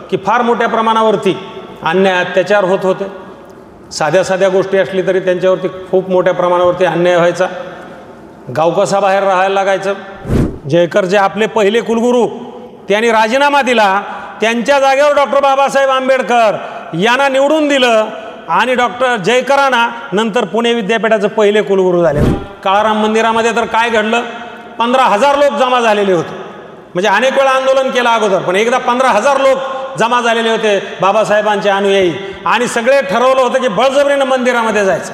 की फार मोठ्या प्रमाणावरती अन्याय अत्याचार होत होते. साध्या साध्या गोष्टी असली तरी त्यांच्यावरती खूप मोठ्या प्रमाणावरती अन्याय व्हायचा. गाव कसा बाहेर राहायला लागायचं. जयकर जे आपले पहिले कुलगुरू त्यांनी राजीनामा दिला, त्यांच्या जागेवर डॉक्टर बाबासाहेब आंबेडकर यांना निवडून दिलं आणि डॉक्टर जयकरांना नंतर पुणे विद्यापीठाचे पहिले कुलगुरू झाले. काळाराम मंदिरामध्ये तर काय घडलं, 15,000 लोक जमा झालेले होते. म्हणजे अनेक वेळा आंदोलन केलं अगोदर, पण एकदा 15,000 लोक जमा झालेले होते बाबासाहेबांचे अनुयायी आणि सगळे ठरवलं होतं की बळजबरीनं मंदिरामध्ये जायचं.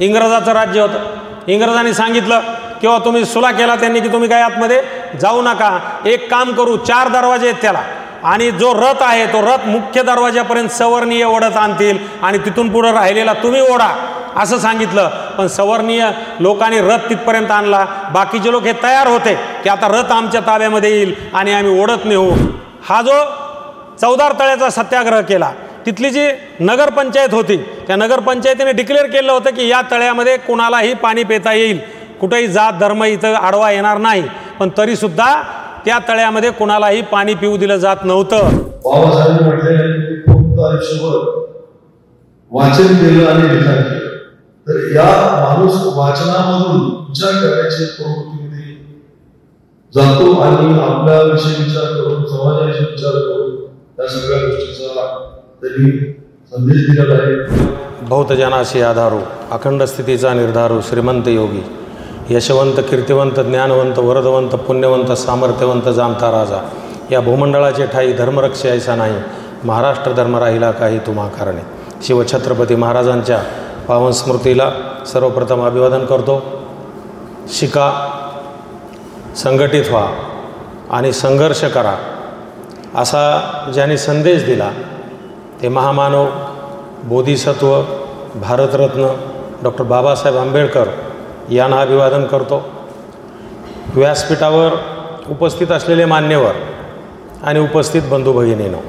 इंग्रजाचं राज्य होतं. इंग्रजांनी सांगितलं किंवा तुम्ही सुला केला त्यांनी की तुम्ही काय आतमध्ये जाऊ नका, एक काम करू, 4 दरवाजे आहेत त्याला आणि जो रथ आहे तो रथ मुख्य दरवाजापर्यंत सवर्णीय ओढत आणतील आणि तिथून पुढे राहिलेला तुम्ही ओढा असं सांगितलं. पण सवर्णीय लोकांनी रथ तिथपर्यंत आणला. बाकीचे लोक हे तयार होते की आता रथ आमच्या ताब्यामध्ये येईल आणि आम्ही ओढत नेऊ. हा जो चौदार तळ्याचा सत्याग्रह केला, तिथली जी नगरपंचायत होती त्या नगरपंचायतीने डिक्लेअर केलं होतं की या तळ्यामध्ये कुणालाही पाणी पिता येईल, कुठेही जात धर्म इथं आडवा येणार नाही. पण तरीसुद्धा त्या तळ्यामध्ये कुणालाही पाणी पिऊ दिलं जात नव्हतं. बाबासाहेब म्हटले खूप आयुष्यभर वाचन केलं आणि लिखाण केलं, तर या माणूस वाचनामधून विचार करण्याची प्रवृत्तीमध्ये जातो आणि आपल्या विषयी विचार करून समाजाविषयी विचार करून त्या सगळ्या गोष्टीचा त्यांनी संदेश दिलेला आहे. बहुतजनाशी आधारो, अखंड स्थितीचा निर्धारो, श्रीमंत योगी, यशवंत, कीर्तिवंत, ज्ञानवंत, वरदवंत, पुण्यवंत, सामर्थ्यवंत जामता राजा. या भूमंडळाचे ठाई धर्मरक्षे ऐसा नाही, महाराष्ट्र धर्म राहिला काही तुम्हा कारणे. शिवछत्रपती महाराजांच्या पावन स्मृतीला सर्वप्रथम अभिवादन करतो. शिका, संघटित व्हा आणि संघर्ष करा असा ज्यांनी संदेश दिला ते महामानव, बोधिसत्व, भारतरत्न डॉक्टर बाबासाहेब आंबेडकर यांना अभिवादन करतो. व्यासपीठावर उपस्थित असलेले मान्यवर आणि उपस्थित बंधू भगिनींनो,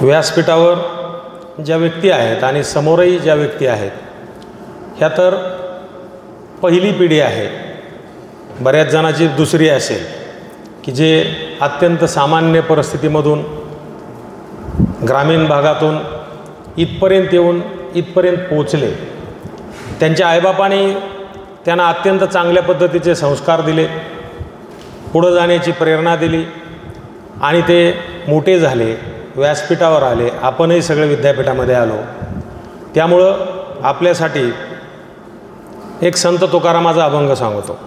व्यासपीठावर ज्या व्यक्ती आहेत आणि समोरही ज्या व्यक्ती आहेत ह्या तर पहिली पिढी आहे. बऱ्याच जणांची दुसरी असेल की जे अत्यंत सामान्य परिस्थितीमधून ग्रामीण भागातून इथपर्यंत येऊन इथपर्यंत पोचले. त्यांच्या आईबापांनी त्यांना अत्यंत चांगल्या पद्धतीचे संस्कार दिले, पुढं जाण्याची प्रेरणा दिली आणि ते मोठे झाले, व्यासपीठावर आले. आपणही सगळे विद्यापीठामध्ये आलो. त्यामुळं आपल्यासाठी एक संत तुकारामाचा अभंग सांगतो.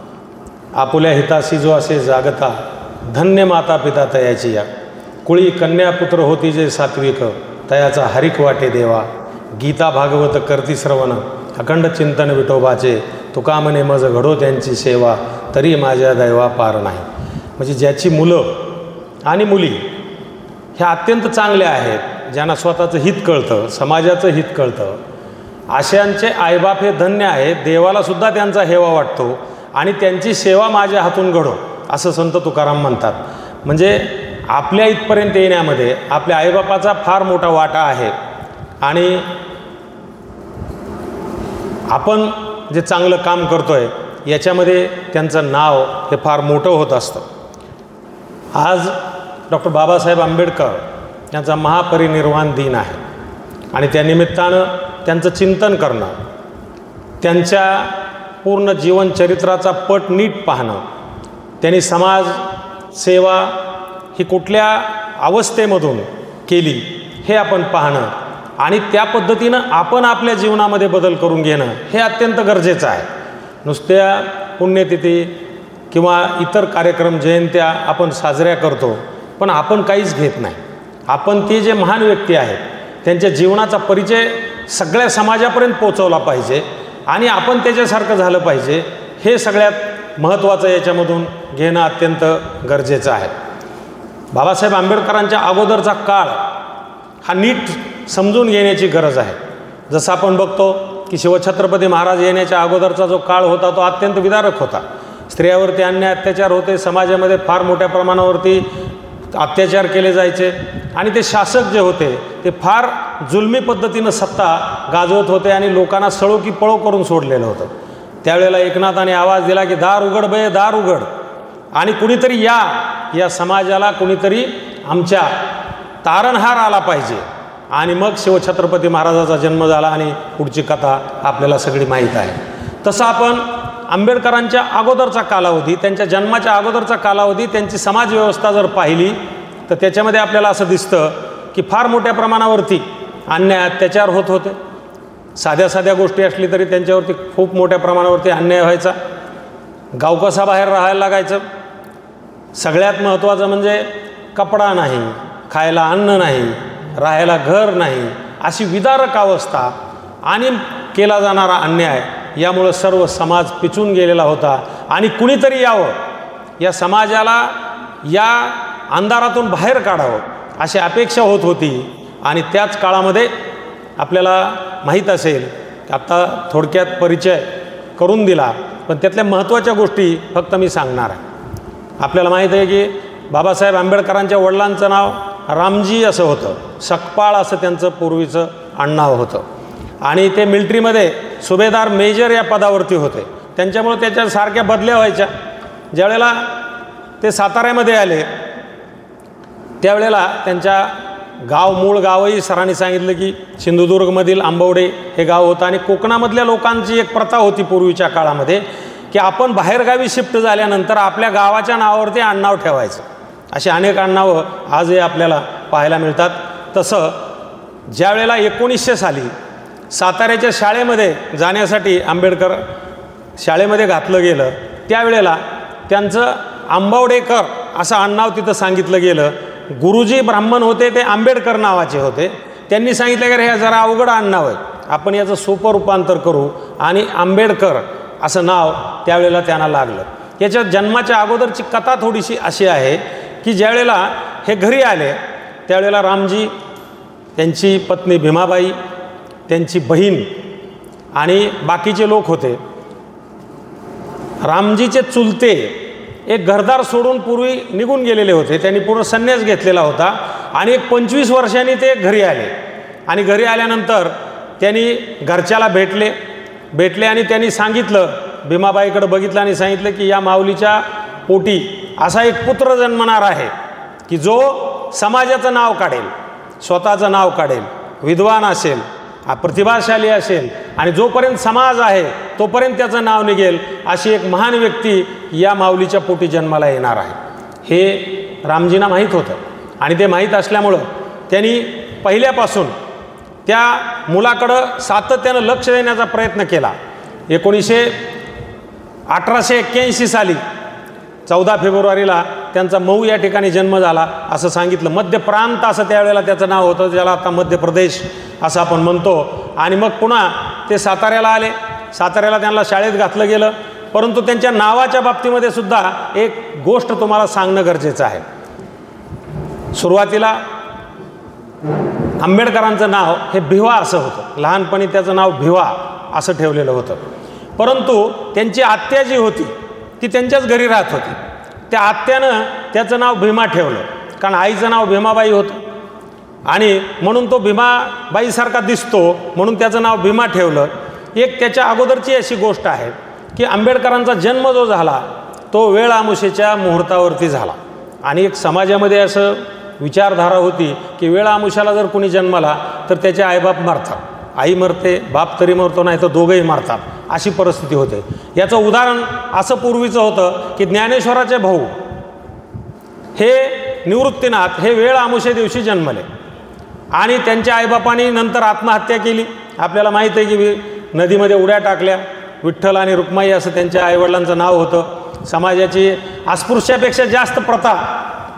आपुल्या हिताशी जो असे जागता, धन्य माता पिता तयाची या. कुळी कन्या पुत्र होती जे सात्विक, तयाचा हरिक वाटे देवा. गीता भागवत करती श्रवण, अखंड चिंतन विठोबाचे. तुका म्हणे मज घडो त्यांची सेवा, तरी माझ्या दैवा पार नाही. म्हणजे ज्याची मुलं आणि मुली ह्या अत्यंत चांगल्या आहेत, ज्यांना स्वतःचं हित कळतं, समाजाचं हित कळतं, अशांचे आईबाप हे धन्य आहेत. देवालासुद्धा त्यांचा हेवा वाटतो आणि त्यांची सेवा माझ्या हातून घडो असं संत तुकाराम म्हणतात. म्हणजे आपल्या इथपर्यंत येण्यामध्ये आपल्या आईबापाचा फार मोठा वाटा आहे आणि आपण जे चांगलं काम करतो आहे याच्यामध्ये त्यांचं नाव हे फार मोठं होत असतं. आज डॉक्टर बाबासाहेब आंबेडकर यांचा महापरिनिर्वाण दिन आहे आणि त्यानिमित्तानं त्यांचं चिंतन करणं, त्यांच्या पूर्ण जीवनचरित्राचा पट नीट पाहणं, त्यांनी समाज सेवा ही कुठल्या अवस्थेमधून केली हे आपण पाहणं आणि त्या पद्धतीनं आपण आपल्या जीवनामध्ये बदल करून घेणं हे अत्यंत गरजेचं आहे. नुसत्या पुण्यतिथी किंवा इतर कार्यक्रम, जयंत्या आपण साजऱ्या करतो पण आपण काहीच घेत नाही. आपण ते जे महान व्यक्ती आहेत त्यांच्या जीवनाचा परिचय सगळ्या समाजापर्यंत पोचवला पाहिजे आणि आपण त्याच्यासारखं झालं पाहिजे. हे सगळ्यात महत्त्वाचं याच्यामधून घेणं अत्यंत गरजेचं आहे. बाबासाहेब आंबेडकरांच्या अगोदरचा काळ हा नीट समजून घेण्याची गरज आहे. जसं आपण बघतो की शिवछत्रपती महाराज येण्याच्या अगोदरचा जो काळ होता तो अत्यंत विदारक होता. स्त्रियावरती अन्याय अत्याचार होते, समाजामध्ये फार मोठ्या प्रमाणावरती अत्याचार केले जायचे आणि ते शासक जे होते ते फार जुलमी पद्धतीनं सत्ता गाजवत होते आणि लोकांना सळो की पळो करून सोडलेलं होतं. त्यावेळेला एकनाथाने आवाज दिला की दार उघड बे, दार उघड आणि कुणीतरी या समाजाला कुणीतरी आमच्या तारणहार आला पाहिजे आणि मग शिवछत्रपती महाराजाचा जन्म झाला आणि पुढची कथा आपल्याला सगळी माहीत आहे. तसं आपण आंबेडकरांच्या अगोदरचा कालावधी, त्यांच्या जन्माच्या अगोदरचा कालावधी, त्यांची समाजव्यवस्था जर पाहिली तर त्याच्यामध्ये आपल्याला असं दिसतं की फार मोठ्या प्रमाणावरती अन्याय अत्याचार होत होते. साध्या साध्या गोष्टी असली तरी त्यांच्यावरती खूप मोठ्या प्रमाणावरती अन्याय व्हायचा. गाव कसा बाहेर राहायला लागायचं. सगळ्यात महत्त्वाचं म्हणजे कपडा नाही, खायला अन्न नाही, राहायला घर नाही, अशी विदारक अवस्था आणि केला जाणारा अन्याय यामुळं सर्व समाज पिचून गेलेला होता. आणि कुणीतरी यावं, या समाजाला या अंधारातून बाहेर काढावं अशी अपेक्षा होत होती. आणि त्याच काळामध्ये आपल्याला माहीत असेल, आता थोडक्यात परिचय करून दिला, पण त्यातल्या महत्त्वाच्या गोष्टी फक्त मी सांगणार आहे. आपल्याला माहीत आहे की बाबासाहेब आंबेडकरांच्या वडिलांचं नाव रामजी असं होतं. सकपाळ असं त्यांचं पूर्वीचं आडनाव होतं. आणि ते मिलिटरीमध्ये सुभेदार मेजर या पदावरती होते. त्यांच्यामुळे त्याच्या सारख्या बदल्या व्हायच्या. ज्यावेळेला ते साताऱ्यामध्ये आले त्यावेळेला त्यांच्या मूळ गावही सरांनी सांगितलं की सिंधुदुर्गमधील आंबवडे हे गाव होतं. आणि कोकणामधल्या लोकांची एक प्रथा होती पूर्वीच्या काळामध्ये की आपण बाहेरगावी शिफ्ट झाल्यानंतर आपल्या गावाच्या नावावरती आडनाव ठेवायचं. अशी अनेक आडनावं आजही आपल्याला पाहायला मिळतात. तसं ज्यावेळेला 1900 साली साताऱ्याच्या शाळेमध्ये जाण्यासाठी आंबेडकर शाळेमध्ये घातलं गेलं त्यावेळेला त्यांचं आंबवडेकर असं आडनाव तिथं सांगितलं गेलं. गुरुजी ब्राह्मण होते, ते आंबेडकर नावाचे होते. त्यांनी सांगितलं की हे जरा अवघड आडनाव आहे, आपण याचं सोपं रूपांतर करू आणि आंबेडकर असं नाव त्यावेळेला त्यांना लागलं. याच्या जन्माच्या अगोदरची कथा थोडीशी अशी आहे की ज्यावेळेला हे घरी आले त्यावेळेला रामजी, त्यांची पत्नी भीमाबाई, त्यांची बहीण आणि बाकीचे लोक होते. रामजीचे चुलते एक घरदार सोडून पूर्वी निघून गेलेले होते. त्यांनी पूर्ण संन्यास घेतलेला होता आणि एक 25 वर्षांनी ते घरी आले. आणि घरी आल्यानंतर त्यांनी घरच्याला भेटले आणि त्यांनी सांगितलं, भीमाबाईकडे बघितलं आणि सांगितलं की या माऊलीच्या पोटी असा एक पुत्र जन्मणार आहे की जो समाजाचं नाव काढेल, स्वतःचं नाव काढेल, विद्वान असेल, प्रतिभाशाली असेल आणि जोपर्यंत समाज आहे तोपर्यंत त्याचं नाव निघेल, अशी एक महान व्यक्ती या माऊलीच्या पोटी जन्माला येणार आहे. हे रामजींना माहीत होतं. आणि ते माहीत असल्यामुळं त्यांनी पहिल्यापासून त्या मुलाकडं सातत्यानं लक्ष देण्याचा प्रयत्न केला. 1881 साली 14 फेब्रुवारीला त्यांचा मऊ या ठिकाणी जन्म झाला असं सांगितलं. मध्य प्रांत असं त्यावेळेला त्याचं नाव होतं, ज्याला आता मध्य प्रदेश असं आपण म्हणतो. आणि मग पुन्हा ते साताऱ्याला आले. साताऱ्याला त्यांना शाळेत घातलं गेलं. परंतु त्यांच्या नावाच्या बाबतीमध्ये सुद्धा एक गोष्ट तुम्हाला सांगणं गरजेचं आहे. सुरुवातीला आंबेडकरांचं नाव हे भिवा असं होतं. लहानपणी त्याचं नाव भिवा असं ठेवलेलं होतं. परंतु त्यांची आत्या जी होती ती त्यांच्याच घरी राहत होती. त्या आत्यानं त्याचं नाव भीमा ठेवलं, कारण आईचं नाव भीमाबाई होतं आणि म्हणून तो भीमाबाईसारखा दिसतो म्हणून त्याचं नाव भीमा ठेवलं. एक त्याच्या अगोदरची अशी गोष्ट आहे की आंबेडकरांचा जन्म जो झाला तो वेळ आमुषेच्या मुहूर्तावरती झाला. आणि एक समाजामध्ये असं विचारधारा होती की वेळ आमुषाला जर कोणी जन्माला तर त्याचे आईबाप मरतात. आई मरते, बाप तरी मरतो, नाही तर दोघंही मरतात, अशी परिस्थिती होते. याचं उदाहरण असं पूर्वीचं होतं की ज्ञानेश्वराचे भाऊ हे निवृत्तीनाथ हे वेळ आमुषे दिवशी जन्मले आणि त्यांच्या आईबापांनी नंतर आत्महत्या केली. आपल्याला माहीत आहे की नदीमध्ये उड्या टाकल्या. विठ्ठल आणि रुक्माई असं त्यांच्या आईवडिलांचं नाव होतं. समाजाची अस्पृश्यापेक्षा जास्त प्रथा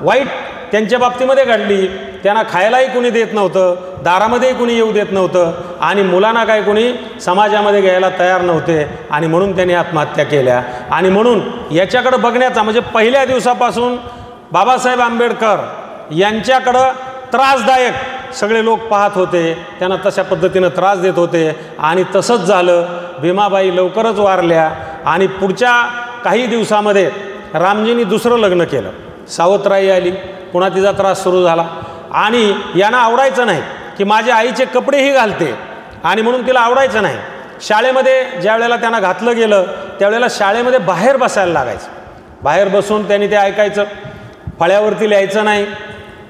वाईट त्यांच्या बाबतीमध्ये घडली. त्यांना खायलाही कुणी देत नव्हतं, दारामध्येही कुणी येऊ देत नव्हतं आणि मुलांना काय कुणी समाजामध्ये घ्यायला तयार नव्हते आणि म्हणून त्यांनी आत्महत्या केल्या. आणि म्हणून याच्याकडं बघण्याचा म्हणजे पहिल्या दिवसापासून बाबासाहेब आंबेडकर यांच्याकडं त्रासदायक सगळे लोक पाहत होते. त्यांना तशा पद्धतीनं त्रास देत होते आणि तसंच झालं. भीमाबाई लवकरच वारल्या आणि पुढच्या काही दिवसामध्ये रामजींनी दुसरं लग्न केलं. सावत्राई आली, पुन्हा तिचा त्रास सुरू झाला आणि यांना आवडायचं नाही की माझ्या आईचे कपडेही घालते आणि म्हणून तिला आवडायचं नाही. शाळेमध्ये ज्या वेळेला त्यांना घातलं गेलं त्यावेळेला शाळेमध्ये बाहेर बसायला लागायचं. बाहेर बसून त्यांनी ते ऐकायचं. फळ्यावरती लिहायचं नाही,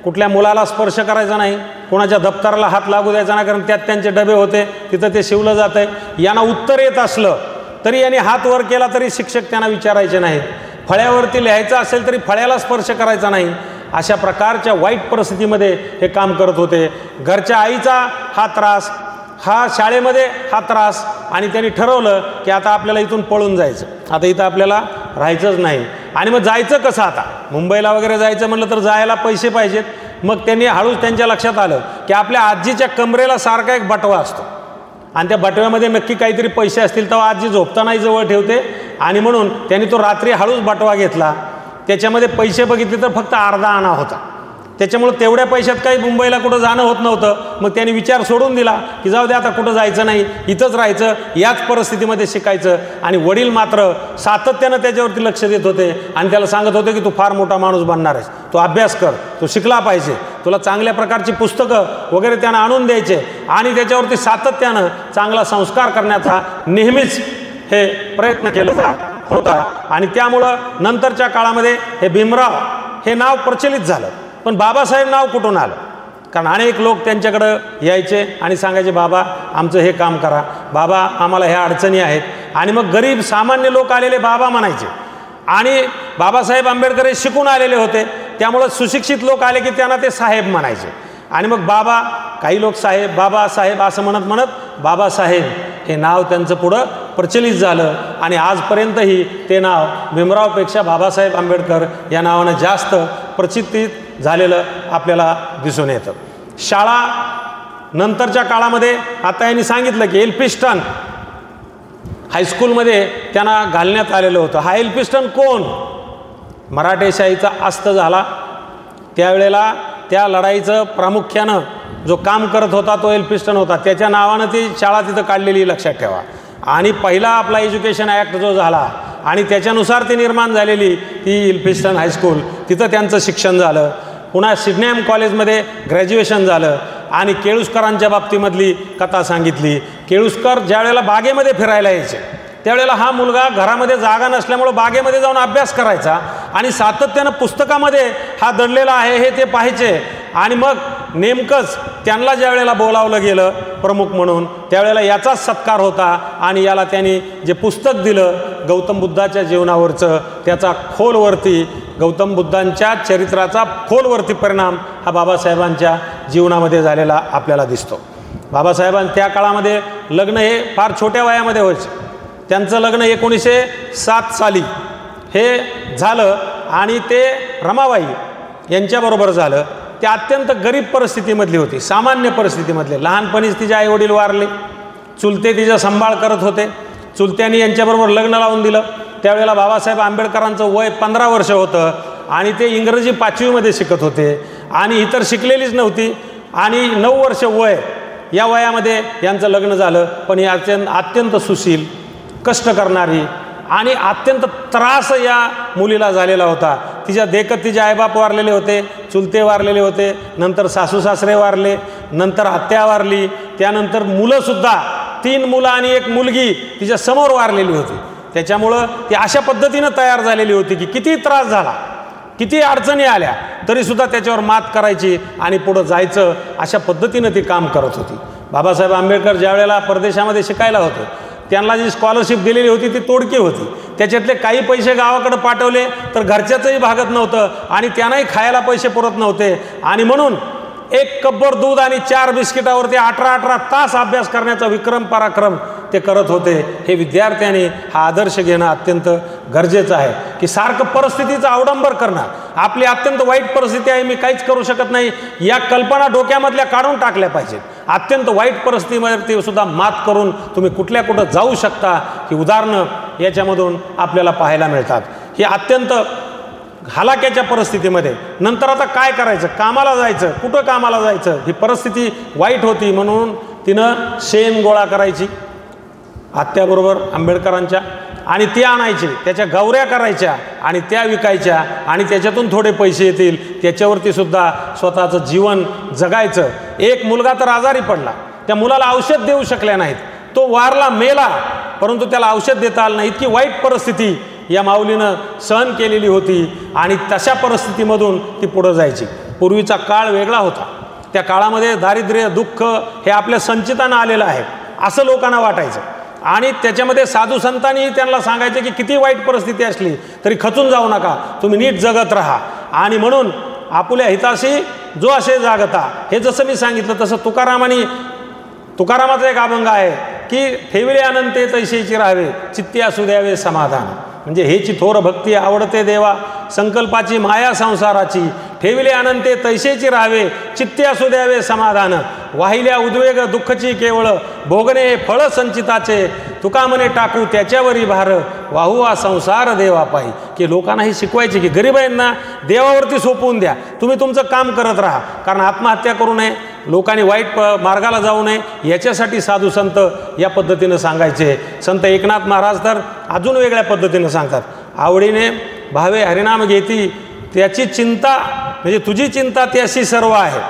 कुठल्या मुलाला स्पर्श करायचा नाही, कोणाच्या दप्तराला हात लागू द्यायचा नाही, कारण त्यात त्यांचे डबे होते, तिथं ते शिवलं जातं आहे. यांना उत्तर येत असलं तरी यांनी हात वर केला तरी शिक्षक त्यांना विचारायचे नाहीत. फळ्यावरती लिहायचं असेल तरी फळ्याला स्पर्श करायचा नाही. अशा प्रकारच्या वाईट परिस्थितीमध्ये हे काम करत होते. घरच्या आईचा हा त्रास, हा शाळेमध्ये हा त्रास, आणि त्यांनी ठरवलं की आता आपल्याला इथून पळून जायचं, आता इथं आपल्याला राहायचंच नाही. आणि मग जायचं कसं? आता मुंबईला वगैरे जायचं म्हटलं तर जायला पैसे पाहिजेत. मग त्यांनी हळूच त्यांच्या लक्षात आलं की आपल्या आजीच्या कमरेला सारखा एक बटवा असतो आणि त्या बटव्यामध्ये नक्की काहीतरी पैसे असतील, तेव्हा आजी झोपतानाही जवळ ठेवते. आणि म्हणून त्यांनी तो रात्री हळूच बटवा घेतला. त्याच्यामध्ये पैसे बघितले तर फक्त अर्धा आणा होता. त्याच्यामुळे तेवढ्या पैशात काही मुंबईला कुठं जाणं होत नव्हतं. मग त्यांनी विचार सोडून दिला की जाऊ दे, आता कुठं जायचं नाही, इथंच राहायचं, याच परिस्थितीमध्ये शिकायचं. आणि वडील मात्र सातत्यानं त्याच्यावरती लक्ष देत होते आणि त्याला सांगत होते की तू फार मोठा माणूस बनणार आहेस, तू अभ्यास कर, तू शिकला पाहिजे, तुला चांगल्या प्रकारची पुस्तकं वगैरे त्यांना आणून द्यायचे आणि त्याच्यावरती सातत्यानं चांगला संस्कार करण्याचा नेहमीच हे प्रयत्न केला होता. आणि त्यामुळं नंतरच्या काळामध्ये हे भीमराव हे नाव प्रचलित झालं. पण बाबासाहेब नाव कुठून आलं? कारण अनेक लोक त्यांच्याकडं यायचे आणि सांगायचे, बाबा आमचं हे काम करा, बाबा आम्हाला ह्या अडचणी आहेत. आणि मग गरीब सामान्य लोक आलेले बाबा म्हणायचे. आणि बाबासाहेब आंबेडकर हे शिकून आलेले होते, त्यामुळं सुशिक्षित लोक आले की त्यांना ते साहेब म्हणायचे. आणि मग बाबा, काही लोक साहेब, बाबासाहेब असं म्हणत म्हणत बाबासाहेब हे नाव त्यांचं पुढं प्रचलित झालं. आणि आजपर्यंतही ते नाव भीमरावपेक्षा बाबासाहेब आंबेडकर या नावानं जास्त प्रचितीत झालेलं आपल्याला दिसून येतं. शाळा नंतरच्या काळामध्ये आता यांनी सांगितलं की एल्फिस्टन हायस्कूलमध्ये त्यांना घालण्यात आलेलं होतं. हा एल्फिस्टन कोण? मराठेशाहीचा अस्त झाला त्यावेळेला त्या लढाईचं प्रामुख्यानं जो काम करत होता तो एल्फिस्टन होता. त्याच्या नावानं ती शाळा तिथं काढलेली, लक्षात ठेवा. आणि पहिला आपला एज्युकेशन ॲक्ट जो झाला आणि त्याच्यानुसार ती निर्माण झालेली ती एल्फिस्टन हायस्कूल, तिथं त्यांचं शिक्षण झालं. पुन्हा सिडनेम कॉलेजमध्ये ग्रॅज्युएशन झालं. आणि केळुस्करांच्या बाबतीमधली कथा सांगितली. केळुस्कर ज्यावेळेला बागेमध्ये फिरायला यायचे त्यावेळेला हा मुलगा घरामध्ये जागा नसल्यामुळं बागेमध्ये जाऊन अभ्यास करायचा आणि सातत्यानं पुस्तकामध्ये हा दडलेला आहे हे ते पाहायचे. आणि मग नेमकंच त्यांना ज्या वेळेला बोलावलं गेलं प्रमुख म्हणून, त्यावेळेला याचाच सत्कार होता. आणि याला त्यांनी जे पुस्तक दिलं गौतम बुद्धाच्या जीवनावरचं, त्याचा खोलवरती गौतम बुद्धांच्या चरित्राचा खोलवरती परिणाम हा बाबासाहेबांच्या जीवनामध्ये झालेला आपल्याला दिसतो. बाबासाहेबांच्या त्या काळामध्ये लग्न हे फार छोट्या वयामध्ये व्हायचे. त्यांचं लग्न 1907 साली हे झालं आणि ते रमाबाई यांच्याबरोबर झालं. ते अत्यंत गरीब परिस्थितीमधली होती, सामान्य परिस्थितीमधले. लहानपणीच तिचे आईवडील वारले, चुलते तिचा सांभाळ करत होते. चुलत्यांनी यांच्याबरोबर लग्न लावून दिलं. त्यावेळेला बाबासाहेब आंबेडकरांचं वय 15 वर्ष होतं आणि ते इंग्रजी 5वीमध्ये शिकत होते आणि इतर शिकलेलीच नव्हती. आणि 9 वर्ष वय, या वयामध्ये यांचं लग्न झालं. पण ही अत्यंत सुशील, कष्ट करणारी आणि अत्यंत त्रास या मुलीला झालेला होता. तिच्या देखत तिचे आईबाप वारलेले होते, चुलते वारलेले होते, नंतर सासू सासरे वारले, नंतर आत्या वारली, त्यानंतर मुलंसुद्धा 3 मुलं आणि 1 मुलगी तिच्या समोर वारलेली होती. त्याच्यामुळं ती अशा पद्धतीनं तयार झालेली होती की किती त्रास झाला, किती अडचणी आल्या तरीसुद्धा त्याच्यावर मात करायची आणि पुढं जायचं, अशा पद्धतीनं ती काम करत होती. बाबासाहेब आंबेडकर ज्या वेळेला परदेशामध्ये शिकायला होते त्यांना जी स्कॉलरशिप दिलेली होती ती तोडकी होती. त्याच्यातले काही पैसे गावाकडे पाठवले तर घरच्याचंही भागत नव्हतं आणि त्यांनाही खायला पैसे पुरत नव्हते. आणि म्हणून 1 कपभर दूध आणि 4 बिस्किटावरती 18 तास अभ्यास करण्याचा विक्रम पराक्रम ते करत होते. हे विद्यार्थ्यांनी हा आदर्श घेणं अत्यंत गरजेचं आहे की सारखं परिस्थितीचं अवडंबर करणं. आपली अत्यंत वाईट परिस्थिती आहे, मी काहीच करू शकत नाही, या कल्पना डोक्यामधल्या काढून टाकल्या पाहिजेत. अत्यंत वाईट परिस्थितीमध्ये सुद्धा मात करून तुम्ही कुठं जाऊ शकता ही उदाहरणं याच्यामधून आपल्याला पाहायला मिळतात. ही अत्यंत हलाक्याच्या परिस्थितीमध्ये नंतर आता काय करायचं, कामाला जायचं, कुठं कामाला जायचं, ही परिस्थिती वाईट होती. म्हणून तिनं शेण गोळा करायची आत्याबरोबर आंबेडकरांच्या आणि ती आणायची, त्याच्या गवऱ्या करायच्या आणि त्या विकायच्या आणि त्याच्यातून थोडे पैसे येतील त्याच्यावरती सुद्धा स्वतःचं जीवन जगायचं. एक मुलगा तर आजारी पडला, त्या मुलाला औषध देऊ शकल्या नाहीत, तो वारला, मेला, परंतु त्याला औषध देता आलं नाही. इतकी वाईट परिस्थिती या माऊलीनं सहन केलेली होती आणि तशा परिस्थितीमधून ती पुढं जायची. पूर्वीचा काळ वेगळा होता. त्या काळामध्ये दारिद्र्य दुःख हे आपल्या संचितानं आलेलं आहे असं लोकांना वाटायचं. आणि त्याच्यामध्ये साधू संतांनीही त्यांना सांगायचे की किती वाईट परिस्थिती असली तरी खचून जाऊ नका, तुम्ही नीट जगत राहा. आणि म्हणून आपुल्या हिताशी जो असे जागता, हे जसं मी सांगितलं तसं तुकारामाचा एक अभंग आहे की ठेविले अनंते तैसेची राहावे, चित्ती असू द्यावे समाधान. म्हणजे हेची थोर भक्ती आवडते देवा, संकल्पाची माया संसाराची, ठेविले अनंते तैसेची राहावे, चित्ती असू द्यावे समाधान. वाहिल्या उद्वेग दुःखची केवळ, भोगणे हे फळ संचिताचे, तुका म्हणे टाकू त्याच्यावरी भार, वाहू हा संसार देवा पायी. की लोकांना हे शिकवायचे की गरिबांना देवावरती सोपवून द्या, तुम्ही तुमचं काम करत राहा. कारण आत्महत्या करू नये, लोकांनी वाईट मार्गाला जाऊ नये, याच्यासाठी साधू संत या पद्धतीनं सांगायचे. संत एकनाथ महाराज तर अजून वेगळ्या पद्धतीनं सांगतात, आवडीने भावे हरिनाम घेती त्याची चिंता, म्हणजे तुझी चिंता त्याशी सर्व आहे.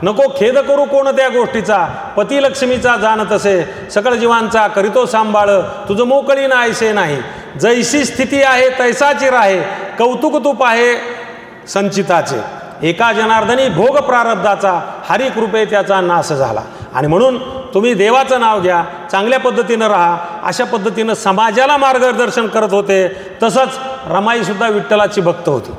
नको खेद करू कोणत्या गोष्टीचा, पती लक्ष्मीचा जाण तसे, सकळ जीवांचा करीतो सांभाळ, तुझं मोकळी नाहीसे नाही. जैसी स्थिती आहे तैसाची राहे, कौतुक तूप आहे संचिताचे. एका जनार्दनी भोग प्रारब्धाचा, हरी कृपे त्याचा नाश झाला. आणि म्हणून तुम्ही देवाचं नाव घ्या, चांगल्या पद्धतीनं राहा, अशा पद्धतीनं समाजाला मार्गदर्शन करत होते. तसंच रमाईसुद्धा विठ्ठलाची भक्त होती.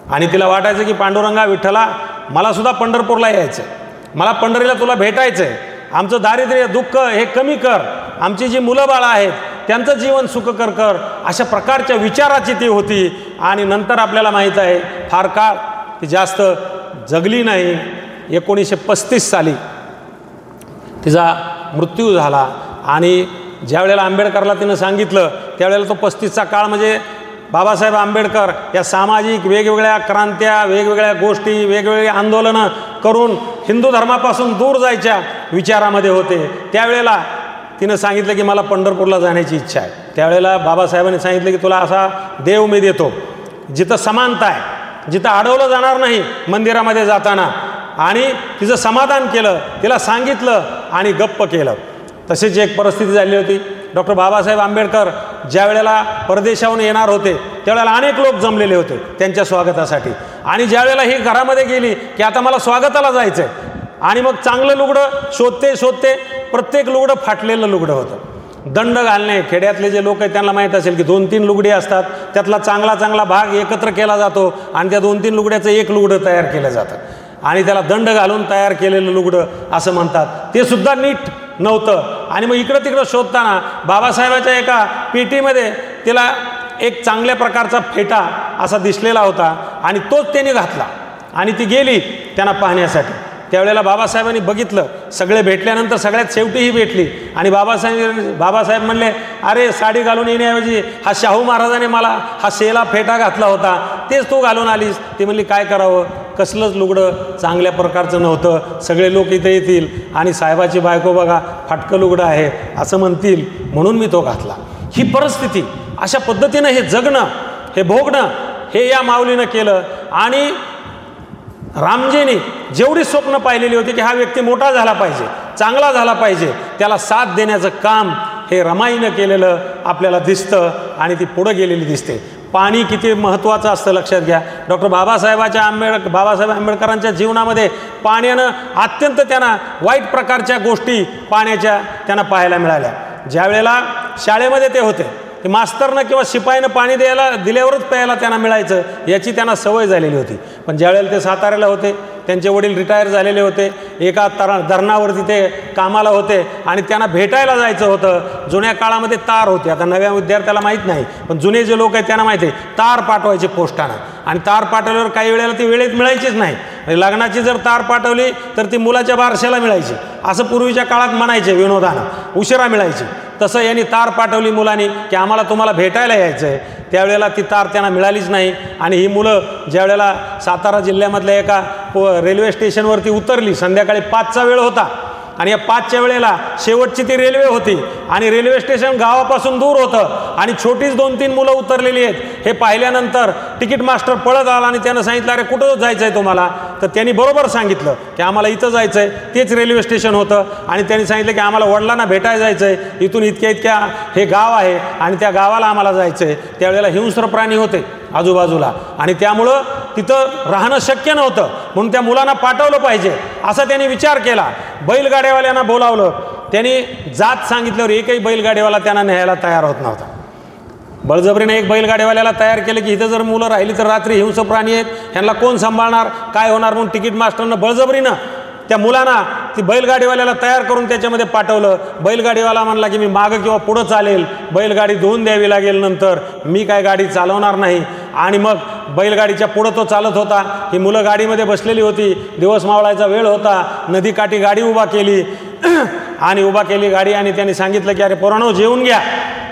आणि तिला वाटायचं की पांडुरंगा विठ्ठला, मलासुद्धा पंढरपूरला यायचं आहे, मला पंढरीला तुला भेटायचं आहे, आमचं दारिद्र्य दुःख हे कमी कर, आमची जी मुलं बाळं आहेत त्यांचं जीवन सुखकर कर, अशा प्रकारच्या विचाराची ती होती. आणि नंतर आपल्याला माहीत आहे फार काळ ती जास्त जगली नाही. 1935 साली तिचा मृत्यू झाला. आणि ज्या वेळेला आंबेडकरला तिनं सांगितलं त्यावेळेला तो 35चा काळ म्हणजे बाबासाहेब आंबेडकर या सामाजिक वेगवेगळ्या क्रांत्या, वेगवेगळ्या गोष्टी, वेगवेगळे आंदोलनं करून हिंदू धर्मापासून दूर जायच्या विचारामध्ये होते. त्यावेळेला तिनं सांगितलं की मला पंढरपूरला जाण्याची इच्छा आहे. त्यावेळेला बाबासाहेबांनी सांगितलं की तुला असा देव मी देतो जिथं समानता आहे, जिथं अडवलं जाणार नाही मंदिरामध्ये जाताना. आणि तिचं समाधान केलं, तिला सांगितलं आणि गप्प केलं. तशीच एक परिस्थिती झाली होती. डॉक्टर बाबासाहेब आंबेडकर ज्या वेळेला परदेशाहून येणार होते त्यावेळेला अनेक लोक जमलेले होते त्यांच्या स्वागतासाठी. आणि ज्या वेळेला ही घरामध्ये गेली की आता मला स्वागताला जायचं आहे, आणि मग चांगलं लुगडं शोधते प्रत्येक लुगडं फाटलेलं लुगडं होतं. दंड घालणे, खेड्यातले जे लोक आहेत त्यांना माहीत असेल की 2-3 लुगडी असतात, त्यातला चांगला भाग एकत्र केला जातो आणि त्या 2-3 लुगड्याचं एक लुगडं तयार केलं जातं आणि त्याला दंड घालून तयार केलेलं लुगडं असं म्हणतात. ते सुद्धा नीट नव्हतं. आणि मग इकडं तिकडं शोधताना बाबासाहेबाच्या एका पेटीमध्ये तिला एक चांगल्या प्रकारचा फेटा असा दिसलेला होता आणि तोच त्यांनी घातला आणि ती गेली त्यांना पाहण्यासाठी. त्यावेळेला बाबासाहेबांनी बघितलं, सगळे भेटल्यानंतर सगळ्यात शेवटी ही भेटली आणि बाबासाहेब म्हणले, अरे साडी घालून येण्याऐवजी हा शाहू महाराजाने मला हा शेला फेटा घातला होता, तेच तू घालून आलीस. ती म्हणली काय करावं, कसलंच लुगडं चांगल्या प्रकारचं नव्हतं, सगळे लोक इथे येतील आणि साहेबाची बायको बघा फाटकं लुगडं आहे असं म्हणतील, म्हणून मी तो घातला. ही परिस्थिती, अशा पद्धतीनं हे जगणं, हे भोगणं हे या माऊलीनं केलं. आणि रामजींनी जेवढी स्वप्न पाहिलेली होती की हा व्यक्ती मोठा झाला पाहिजे, चांगला झाला पाहिजे, त्याला साथ देण्याचं काम हे रमाईनं केलेलं आपल्याला दिसतं आणि ती पुढं गेलेली दिसते. पाणी किती महत्त्वाचं असतं लक्षात घ्या. डॉक्टर बाबासाहेब आंबेडकरांच्या जीवनामध्ये पाण्यानं अत्यंत त्यांना वाईट प्रकारच्या गोष्टी पाण्याच्या त्यांना पाहायला मिळाल्या. ज्या वेळेला शाळेमध्ये ते होते, ते मास्तरनं किंवा शिपाईनं पाणी दिल्यावरच प्यायला त्यांना मिळायचं याची त्यांना सवय झालेली होती. पण ज्यावेळेला ते साताऱ्याला होते, त्यांचे वडील रिटायर झालेले होते, एका धरणावरती ते कामाला होते आणि त्यांना भेटायला जायचं होतं. जुन्या काळामध्ये तार होते, आता नव्या विद्यार्थ्याला माहीत नाही, पण जुने जे लोक आहेत त्यांना माहिती आहे, तार पाठवायचे पोस्टानं. आणि तार पाठवल्यावर काही वेळेला ती वेळेत मिळायचीच नाही. लग्नाची जर तार पाठवली तर ती मुलाच्या बारशाला मिळायची, असं पूर्वीच्या काळात म्हणायचे विनोदानं, उशिरा मिळायची. तसं यांनी तार पाठवली मुलांनी की आम्हाला तुम्हाला भेटायला यायचं आहे. त्यावेळेला ती तार त्यांना मिळालीच नाही. आणि ही मुलं ज्यावेळेला सातारा जिल्ह्यामधल्या एका रेल्वे स्टेशनवरती उतरली, संध्याकाळी 5चा वेळ होता आणि या 5च्या वेळेला शेवटची ती रेल्वे होती आणि रेल्वे स्टेशन गावापासून दूर होतं आणि छोटीच 2-3 मुलं उतरलेली आहेत. हे पाहिल्यानंतर तिकीट मास्टर पळत आला आणि त्यानं सांगितलं, अरे कुठं जायचं आहे तुम्हाला? तर त्यांनी बरोबर सांगितलं की आम्हाला इथं जायचं आहे. तेच रेल्वे स्टेशन होतं आणि त्यांनी सांगितलं की आम्हाला वडिलांना भेटायला जायचं आहे, इथून इतक्या हे गाव आहे आणि त्या गावाला आम्हाला जायचं आहे. त्यावेळेला हिंस्र प्राणी होते आजूबाजूला आणि त्यामुळं तिथं राहणं शक्य नव्हतं, म्हणून त्या मुलांना पाठवलं पाहिजे असा त्यांनी विचार केला. बैलगाड्यावाल्यांना बोलावलं. त्यांनी जात सांगितल्यावर एकही बैलगाडीवाला त्यांना न्यायला तयार होत नव्हता. बळजबरीने एक बैलगाडीवाल्याला तयार केलं की इथं जर मुलं राहिली तर रात्री हिंस्र प्राणी आहेत, ह्यांना कोण सांभाळणार, काय होणार, म्हणून तिकीट मास्टरनं बळजबरीनं त्या मुलांना ती बैलगाडीवाल्याला तयार करून त्याच्यामध्ये पाठवलं. बैलगाडीवाला म्हणला की मी मागं किंवा पुढं चालेल, बैलगाडी धुवून द्यावी लागेल, नंतर मी काय गाडी चालवणार नाही. आणि मग बैलगाडीच्या पुढं तो चालत होता. ही मुलं गाडीमध्ये बसलेली होती. दिवस मावळायचा वेळ होता. नदीकाठी गाडी उभा केली आणि उभा केली गाडी आणि त्यांनी सांगितलं की अरे पोरांनो जेवून घ्या,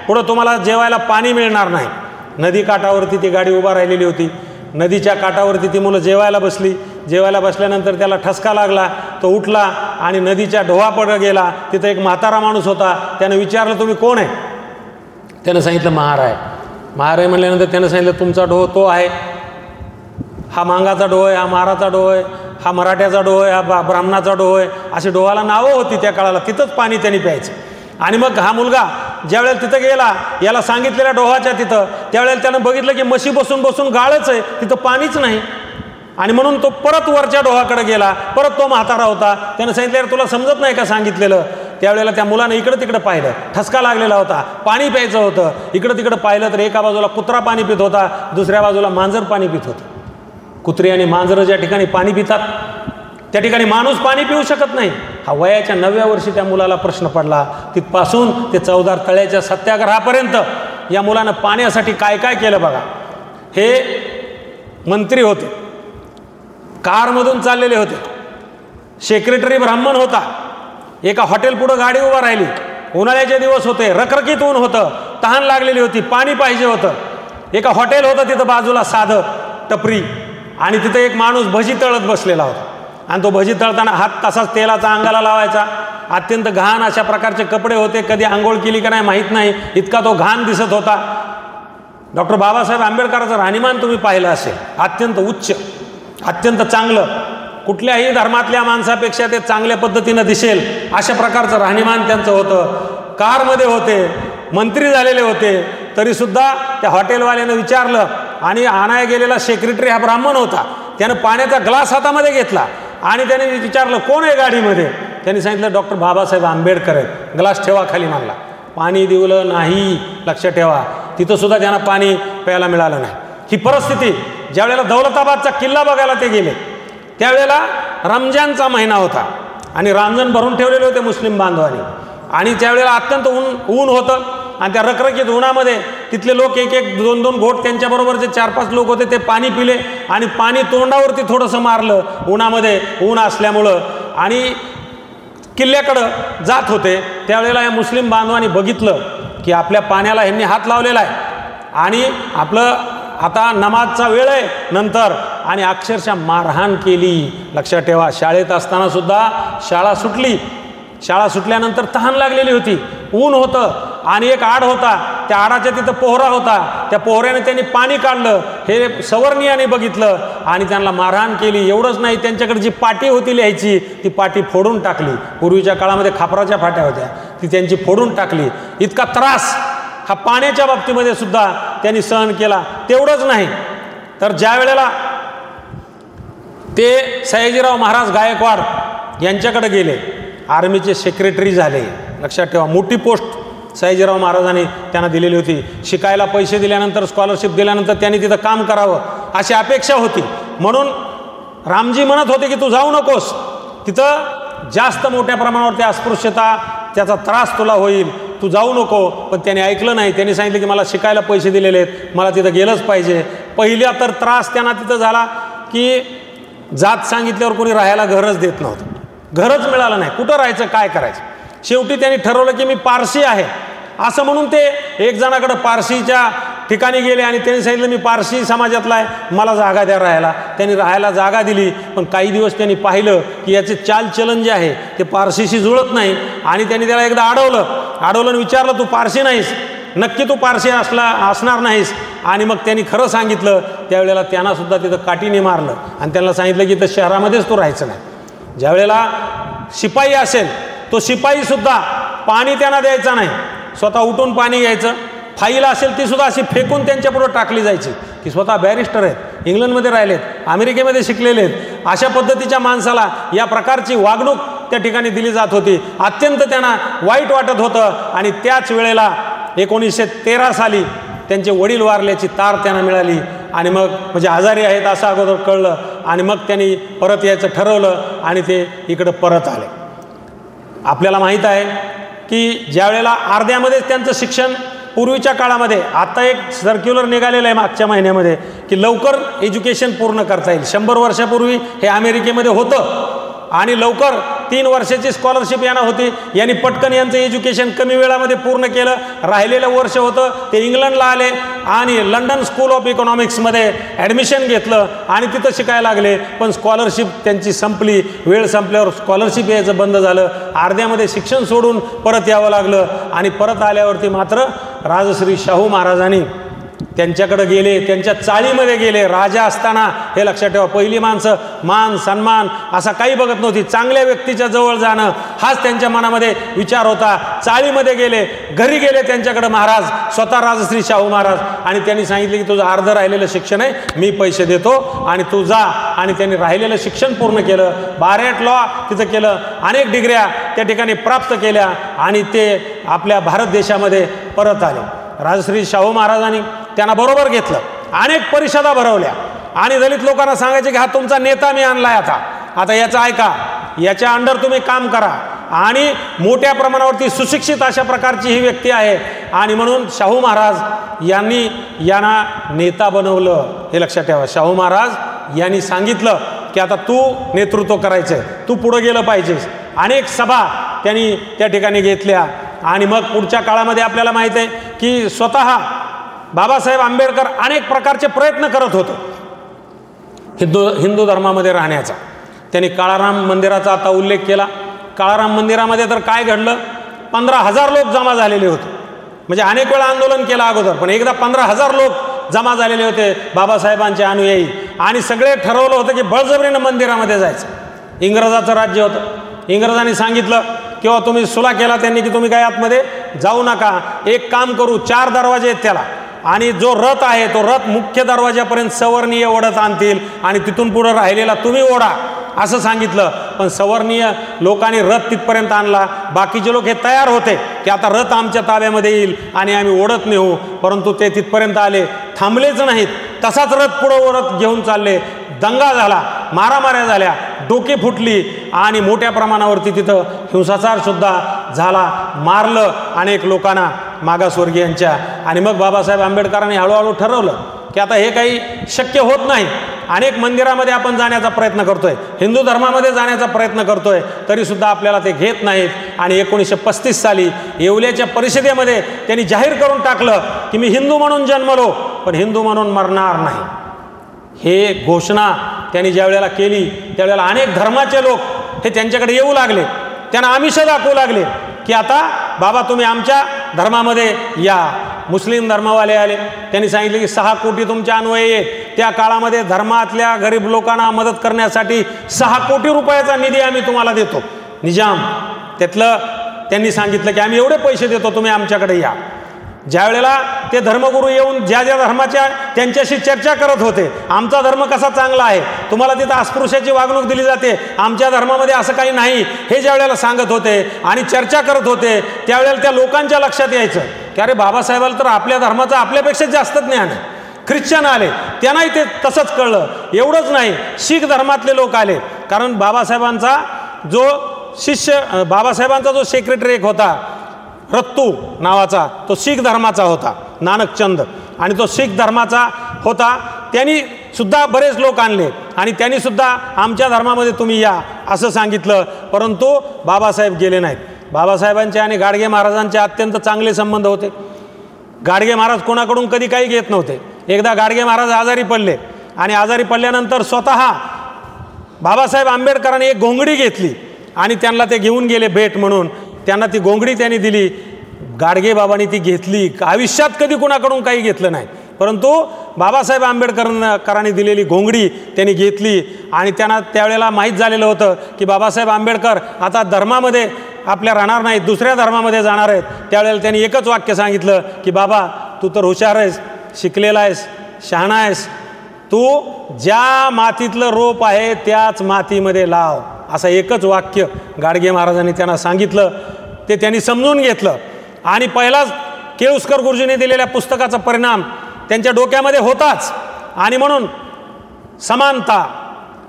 पुढं तुम्हाला जेवायला पाणी मिळणार नाही. नदी काठावरती ती गाडी उभा राहिलेली होती. नदीच्या काठावरती ती मुलं जेवायला बसली. जेवायला बसल्यानंतर त्याला ठसका लागला. तो उठला आणि नदीच्या ढोवापडं गेला. तिथं एक म्हातारा माणूस होता. त्यानं विचारलं तुम्ही कोण आहे? त्यानं सांगितलं महार आहे. महार आहे म्हणल्यानंतर त्यानं सांगितलं तुमचा डोह तो आहे, हा मांगाचा डोह आहे, हा महाराचा डोह आहे, हा मराठ्याचा डोह आहे, हा ब्राह्मणाचा डोह आहे. अशी डोहाला नावं होती त्या काळाला. तिथंच पाणी त्यांनी प्यायचं. आणि मग हा मुलगा ज्यावेळेला तिथं गेला, याला सांगितलेल्या डोहाच्या तिथं, त्यावेळेला त्यानं बघितलं की म्हशी बसून बसून गाळच आहे, तिथं पाणीच नाही. आणि म्हणून तो परत वरच्या डोहाकडे गेला. परत तो म्हातारा होता. त्यानं सांगितलं तुला समजत नाही का सांगितलेलं? त्यावेळेला त्या मुलानं इकडं तिकडं पाहिलं. ठसका लागलेला होता. पाणी प्यायचं होतं. इकडं तिकडं पाहिलं तर एका बाजूला कुत्रा पाणी पित होता, दुसऱ्या बाजूला मांजर पाणी पित होतं. कुत्री आणि मांजरं ज्या ठिकाणी पाणी पितात त्या ठिकाणी माणूस पाणी पिऊ शकत नाही. हा वयाच्या 9व्या वर्षी त्या मुलाला प्रश्न पडला. तिथपासून ते चवदार तळ्याच्या सत्याग्रहापर्यंत या मुलानं पाण्यासाठी काय काय केलं बघा. हे मंत्री होते, कारमधून चाललेले होते. सेक्रेटरी ब्राह्मण होता. एका हॉटेल पुढं गाडी उभा राहिली. उन्हाळ्याचे दिवस होते, रखरखीत ऊन होतं, तहान लागलेली होती, पाणी पाहिजे होतं. एका हॉटेल होतं तिथं बाजूला साधं टपरी, आणि तिथं एक माणूस भजी तळत बसलेला होता. आणि तो भजी तळताना हात तसाच तेलाचा अंगाला लावायचा. अत्यंत घाण अशा प्रकारचे कपडे होते. कधी आंघोळ केली का नाही माहीत नाही, इतका तो घाण दिसत होता. डॉक्टर बाबासाहेब आंबेडकरांचं राहणीमान तुम्ही पाहिलं असेल. अत्यंत उच्च, अत्यंत चांगलं, कुठल्याही धर्मातल्या माणसापेक्षा ते चांगल्या पद्धतीनं दिसेल अशा प्रकारचं राहणीमान त्यांचं होतं. कारमध्ये होते, मंत्री झालेले होते, तरीसुद्धा त्या हॉटेलवाल्यानं विचारलं. आणि आणाय गेलेला सेक्रेटरी हा ब्राह्मण होता. त्यानं पाण्याचा ग्लास हातामध्ये घेतला आणि त्याने विचारलं कोण आहे गाडीमध्ये? त्यांनी सांगितलं डॉक्टर बाबासाहेब आंबेडकर आहेत. ग्लास ठेवा खाली मागला. पाणी दिवलं नाही, लक्षात ठेवा. तिथंसुद्धा त्यांना पाणी प्यायला मिळालं नाही. ही परिस्थिती. ज्यावेळेला दौलताबादचा किल्ला बघायला ते गेले त्यावेळेला रमजानचा महिना होता आणि रांजण भरून ठेवलेले होते मुस्लिम बांधवांनी. आणि त्यावेळेला अत्यंत ऊन होतं आणि त्या रखरखीत उन्हामध्ये तिथले लोक एक एक दोन दोन घोट त्यांच्याबरोबर जे 4-5 लोक होते ते पाणी पिले आणि पाणी तोंडावरती थोडंसं मारलं उन्हामध्ये, ऊन असल्यामुळं, आणि किल्ल्याकडं जात होते. त्यावेळेला या मुस्लिम बांधवांनी बघितलं की आपल्या पाण्याला ह्यांनी हात लावलेला आहे आणि आपलं आता नमाजचा वेळ आहे नंतर, आणि अक्षरशः मारहाण केली. लक्षात ठेवा, शाळेत असताना सुद्धा शाळा सुटली. शाळा सुटल्यानंतर तहान लागलेली होती, ऊन होतं आणि एक आड होता. त्या आडाच्या तिथं पोहरा होता. त्या पोहऱ्याने त्यांनी पाणी काढलं. हे सवर्णियाने बघितलं आणि त्यांना मारहाण केली. एवढंच नाही, त्यांच्याकडे जी पाटी होती लिहायची ती पाटी फोडून टाकली. पूर्वीच्या काळामध्ये खापराच्या फाट्या होत्या, ती त्यांची फोडून टाकली. इतका त्रास हा पाण्याच्या बाबतीमध्ये सुद्धा त्यांनी सहन केला. तेवढंच नाही तर ज्या वेळेला ते सयाजीराव महाराज गायकवाड यांच्याकडे गेले, आर्मीचे सेक्रेटरी झाले. लक्षात ठेवा, मोठी पोस्ट सयाजीराव महाराजांनी त्यांना दिलेली होती. शिकायला पैसे दिल्यानंतर, स्कॉलरशिप दिल्यानंतर त्यांनी तिथं काम करावं अशी अपेक्षा होती. म्हणून रामजी म्हणत होते की तू जाऊ नकोस तिथं, जास्त मोठ्या प्रमाणावरती अस्पृश्यता, त्याचा त्रास तुला होईल, तू जाऊ नको. पण त्याने ऐकलं नाही. त्यांनी सांगितलं की मला शिकायला पैसे दिलेले आहेत, मला तिथं गेलंच पाहिजे. पहिला तर त्रास त्यांना तिथं झाला की जात सांगितल्यावर कोणी राहायला घरच देत नव्हतं. घरच मिळालं नाही, कुठं राहायचं, काय करायचं. शेवटी त्यांनी ठरवलं की मी पारसी आहे असं म्हणून ते एक जणाकडं पारसीच्या ठिकाणी गेले आणि त्यांनी सांगितलं मी पारसी समाजातला आहे, मला जागा द्या राहायला. त्यांनी राहायला जागा दिली. पण काही दिवस त्यांनी पाहिलं की याचे चालचलन जे आहे ते पारसीशी जुळत नाही आणि त्यांनी त्याला एकदा अडवलं आणि विचारलं तू पारसी नाहीस, नक्की तू पारसी असणार नाहीस? आणि मग त्यांनी खरं सांगितलं. त्यावेळेला त्यांनासुद्धा तिथं काठीने मारलं आणि त्यांना सांगितलं की इथं शहरामध्येच तू राहायचं नाही. ज्यावेळेला शिपाई असेल तो शिपाईसुद्धा पाणी त्यांना द्यायचा नाही, स्वतः उठून पाणी घ्यायचं. फाईल असेल ती सुद्धा अशी फेकून त्यांच्यापुढं टाकली जायची की स्वतः बॅरिस्टर आहेत, इंग्लंडमध्ये राहिलेत, अमेरिकेमध्ये शिकलेले आहेत, अशा पद्धतीच्या माणसाला या प्रकारची वागणूक त्या ठिकाणी दिली जात होती. अत्यंत त्यांना वाईट वाटत होतं. आणि त्याच वेळेला 1913 साली त्यांचे वडील वारल्याची तार त्यांना मिळाली. आणि मग म्हणजे आजारी आहेत असं अगोदर कळलं. आणि मग त्यांनी परत यायचं ठरवलं आणि ते इकडं परत आले. आपल्याला माहीत आहे की ज्या वेळेला अर्ध्यामध्येच त्यांचं शिक्षण, पूर्वीच्या काळामध्ये, आता एक सर्क्युलर निघालेलं आहे मागच्या महिन्यामध्ये की लवकर एज्युकेशन पूर्ण करता येईल. 100 वर्षापूर्वी हे अमेरिकेमध्ये होतं आणि लवकर 3 वर्षाची स्कॉलरशिप यांना होती. यांनी पटकन यांचं एज्युकेशन कमी वेळामध्ये पूर्ण केलं. राहिलेलं वर्ष होतं ते इंग्लंडला आले आणि लंडन स्कूल ऑफ इकॉनॉमिक्समध्ये ॲडमिशन घेतलं आणि तिथं शिकायला लागले. पण स्कॉलरशिप त्यांची संपली. वेळ संपल्यावर स्कॉलरशिप यायचं बंद झालं. अर्ध्यामध्ये शिक्षण सोडून परत यावं लागलं. आणि परत आल्यावरती मात्र राजश्री शाहू महाराजांनी त्यांच्याकडे गेले, त्यांच्या चाळीमध्ये गेले. राजा असताना हे लक्षात ठेवा, पहिली माणसं मान सन्मान असा काही बघत नव्हती. चांगल्या व्यक्तीच्या जवळ जाणं हाच त्यांच्या मनामध्ये विचार होता. चाळीमध्ये गेले, घरी गेले त्यांच्याकडे महाराज, स्वतः राजश्री शाहू महाराज, आणि त्यांनी सांगितले की तुझं अर्ध राहिलेलं शिक्षण आहे, मी पैसे देतो आणि तू जा. आणि त्यांनी राहिलेलं शिक्षण पूर्ण केलं. बारेट लॉ तिथं केलं. अनेक डिग्र्या त्या ठिकाणी प्राप्त केल्या आणि ते आपल्या भारत देशामध्ये परत आले. राजश्री शाहू महाराजांनी त्यांना बरोबर घेतलं. अनेक परिषदा भरवल्या आणि दलित लोकांना सांगायचे की हा तुमचा नेता मी आणलाय, आता याचं ऐका, याच्या अंडर तुम्ही काम करा. आणि मोठ्या प्रमाणावरती सुशिक्षित अशा प्रकारची ही व्यक्ती आहे. आणि म्हणून शाहू महाराज यांना नेता बनवलं. हे लक्षात ठेवा. शाहू महाराज यांनी सांगितलं की आता तू नेतृत्व करायचं आहे, तू पुढं गेलं पाहिजेस. अनेक सभा त्यांनी त्या ठिकाणी घेतल्या. आणि मग पुढच्या काळामध्ये आपल्याला माहीत आहे की स्वतः बाबासाहेब आंबेडकर अनेक प्रकारचे प्रयत्न करत होते हिंदू धर्मामध्ये राहण्याचा. त्यांनी काळाराम मंदिराचा आता उल्लेख केला. काळाराम मंदिरामध्ये तर काय घडलं, 15,000 लोक जमा झालेले होते. म्हणजे अनेक वेळा आंदोलन केलं अगोदर, पण एकदा 15,000 लोक जमा झालेले होते बाबासाहेबांचे अनुयायी. आणि सगळे ठरवलं होतं की बळजबरीनं मंदिरामध्ये जायचं. इंग्रजाचं राज्य होतं. इंग्रजांनी सांगितलं किंवा तुम्ही सुला केला त्यांनी की तुम्ही काय आतमध्ये जाऊ नका, एक काम करू, 4 दरवाजे आहेत त्याला, आणि जो रथ आहे तो रथ मुख्य दरवाजापर्यंत सवर्णीय ओढत आणतील आणि तिथून पुढं राहिलेला तुम्ही ओढा, असं सांगितलं. पण सवर्णीय लोकांनी रथ तिथपर्यंत आणला. बाकीचे लोक हे तयार होते की आता रथ आमच्या ताब्यामध्ये येईल आणि आम्ही ओढत नेऊ. परंतु ते तिथपर्यंत आले, थांबलेच नाहीत. तसाच रथ पुढं ओढत घेऊन चालले. दंगा झाला, मारामाऱ्या झाल्या, डोके फुटली आणि मोठ्या प्रमाणावरती तिथं हिंसाचारसुद्धा झाला. मारलं अनेक लोकांना, मागासवर्गीयांच्या. आणि मग बाबासाहेब आंबेडकरांनी हळूहळू ठरवलं की आता हे काही शक्य होत नाही. अनेक मंदिरामध्ये आपण जाण्याचा प्रयत्न करतोय, हिंदू धर्मामध्ये जाण्याचा प्रयत्न करतोय, तरीसुद्धा आपल्याला ते घेत नाहीत. आणि 1935 साली येवल्याच्या परिषदेमध्ये त्यांनी जाहीर करून टाकलं की मी हिंदू म्हणून जन्मलो पण हिंदू म्हणून मरणार नाही. हे घोषणा त्यांनी ज्या वेळेला केली त्यावेळेला अनेक धर्माचे लोक हे त्यांच्याकडे येऊ लागले. त्यांना आमिष दाखवू लागले की आता बाबा तुम्ही आमच्या धर्मामध्ये या. मुस्लिम धर्मवाले आले. त्यांनी सांगितले की 6 कोटी तुमच्या अन्वयी आहेत. त्या काळामध्ये धर्मातल्या गरीब लोकांना मदत करण्यासाठी 6 कोटी रुपयाचा निधी आम्ही तुम्हाला देतो. निजाम त्यातलं त्यांनी सांगितलं की आम्ही एवढे पैसे देतो, तुम्ही आमच्याकडे या. ज्या वेळेला ते धर्मगुरू येऊन ज्या ज्या धर्माच्या त्यांच्याशी चर्चा करत होते, आमचा धर्म कसा चांगला आहे, तुम्हाला तिथं अस्पृश्याची वागणूक दिली जाते, आमच्या धर्मामध्ये असं काही नाही, हे ज्या वेळेला सांगत होते आणि चर्चा करत होते, त्यावेळेला त्या लोकांच्या लक्षात यायचं की अरे बाबासाहेबाला तर आपल्या धर्माचं आपल्यापेक्षा जास्त ज्ञान आहे. ख्रिश्चन आले, त्यांनाही ते तसंच कळलं. एवढंच नाही, शीख धर्मातले लोक आले. कारण बाबासाहेबांचा जो सेक्रेटरी एक होता रत्तू नावाचा, तो शीख धर्माचा होता, नानकचंद, आणि तो शीख धर्माचा होता. त्यांनी सुद्धा बरेच लोक आणले आणि त्यांनी सुद्धा आमच्या धर्मामध्ये तुम्ही या असं सांगितलं. परंतु बाबासाहेब गेले नाहीत. बाबासाहेबांचे आणि गाडगे महाराजांचे अत्यंत चांगले संबंध होते. गाडगे महाराज कोणाकडून कधी काही घेत नव्हते. एकदा गाडगे महाराज आजारी पडले आणि आजारी पडल्यानंतर स्वतः बाबासाहेब आंबेडकरांनी एक घोंगडी घेतली आणि त्यांना ते घेऊन गेले भेट म्हणून. त्यांना ती घोंगडी त्यांनी दिली. गाडगे बाबांनी ती घेतली. आयुष्यात कधी कोणाकडून काही घेतलं नाही, परंतु बाबासाहेब आंबेडकरांनी दिलेली घोंगडी त्यांनी घेतली. आणि त्यांना त्यावेळेला माहीत झालेलं होतं की बाबासाहेब आंबेडकर आता धर्मामध्ये आपल्या राहणार नाहीत, दुसऱ्या धर्मामध्ये जाणार आहेत. त्यावेळेला त्यांनी एकच वाक्य सांगितलं की बाबा तू तर हुशार आहेस, शिकलेला आहेस, शहाणा आहेस, तू ज्या मातीतलं रोप आहे त्याच मातीमध्ये लाव, असं एकच वाक्य गाडगे महाराजांनी त्यांना सांगितलं. ते त्यांनी समजून घेतलं आणि पहिलाच केळुस्कर गुरुजींनी दिलेल्या पुस्तकाचा परिणाम त्यांच्या डोक्यामध्ये होताच. आणि म्हणून समानता,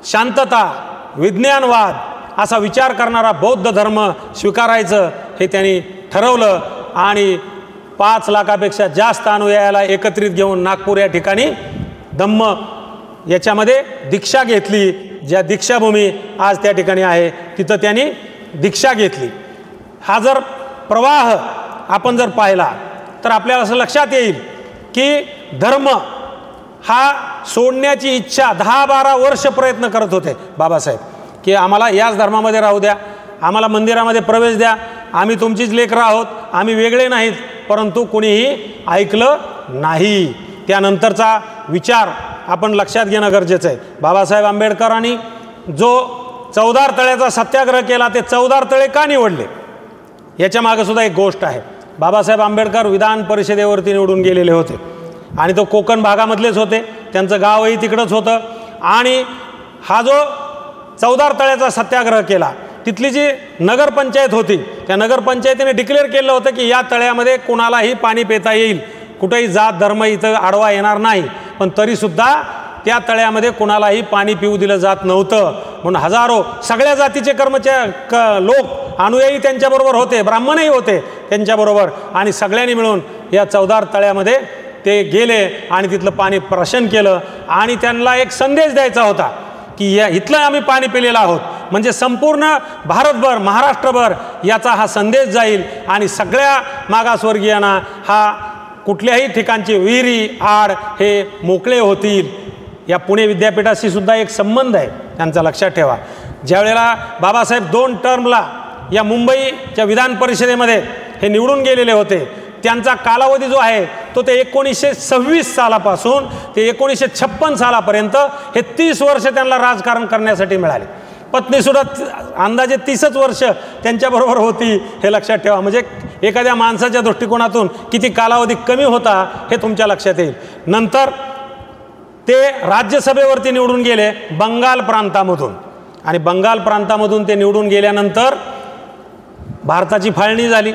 शांतता, विज्ञानवाद असा विचार करणारा बौद्ध धर्म स्वीकारायचं हे त्यांनी ठरवलं. आणि 5 लाखापेक्षा जास्त अनुयायाला एकत्रित घेऊन नागपूर या ठिकाणी धम्म याच्यामध्ये दीक्षा घेतली. ज्या दीक्षाभूमी आज त्या ठिकाणी आहे तिथं त्यांनी दीक्षा घेतली. हा जर प्रवाह आपण जर पाहिला तर आपल्याला असं लक्षात येईल की धर्म हा सोडण्याची इच्छा 10-12 वर्ष प्रयत्न करत होते बाबासाहेब, की आम्हाला याच धर्मामध्ये राहू द्या, आम्हाला मंदिरामध्ये प्रवेश द्या, आम्ही तुमचीच लेकरं आहोत, आम्ही वेगळे नाहीत. परंतु कोणीही ऐकलं नाही. त्यानंतरचा विचार आपण लक्षात घेणं गरजेचं आहे. बाबासाहेब आंबेडकरांनी जो चवदार तळ्याचा सत्याग्रह केला, ते चवदार तळे का निवडले याच्या मागे सुद्धा एक गोष्ट आहे. बाबासाहेब आंबेडकर विधान परिषदेवरती निवडून गेलेले होते आणि तो कोकण भागामधलेच होते, त्यांचं गावही तिकडंच होतं. आणि हा जो चवदार तळ्याचा सत्याग्रह केला, तिथली जी नगरपंचायत होती त्या नगरपंचायतीने डिक्लेअर केलं होतं की या तळ्यामध्ये कोणालाही पाणी पिता येईल, कुठेही जात धर्म इथं आडवा येणार नाही. पण तरीसुद्धा त्या तळ्यामध्ये कोणालाही पाणी पिऊ दिलं जात नव्हतं. म्हणून हजारो सगळ्या जातीचे लोक अनुयायी त्यांच्याबरोबर होते, ब्राह्मणही होते त्यांच्याबरोबर, आणि सगळ्यांनी मिळून या चवदार तळ्यामध्ये ते गेले आणि तिथलं पाणी प्राशन केलं. आणि त्यांना एक संदेश द्यायचा होता की इथलं आम्ही पाणी पिलेलं आहोत, म्हणजे संपूर्ण भारतभर, महाराष्ट्रभर याचा हा संदेश जाईल आणि सगळ्या मागासवर्गीयांना हा कुठल्याही ठिकाणची विहिरी आड हे मोकळे होतील. या पुणे विद्यापीठाशी सुद्धा एक संबंध आहे त्यांचा, लक्षात ठेवा. ज्यावेळेला बाबासाहेब 2 टर्मला या मुंबईच्या विधान परिषदेमध्ये हे निवडून गेलेले होते, त्यांचा कालावधी जो आहे तो ते 1926 सालापासून ते 1956 सालापर्यंत हे 30 वर्ष त्यांना राजकारण करण्यासाठी मिळाले. पत्नीसुद्धा अंदाजे 30च वर्ष त्यांच्याबरोबर होती, हे लक्षात ठेवा. म्हणजे एखाद्या माणसाच्या दृष्टिकोनातून किती कालावधी कमी होता हे तुमच्या लक्षात येईल. नंतर ते राज्यसभेवरती निवडून गेले बंगाल प्रांतामधून, आणि बंगाल प्रांतामधून ते निवडून गेल्यानंतर भारताची फाळणी झाली.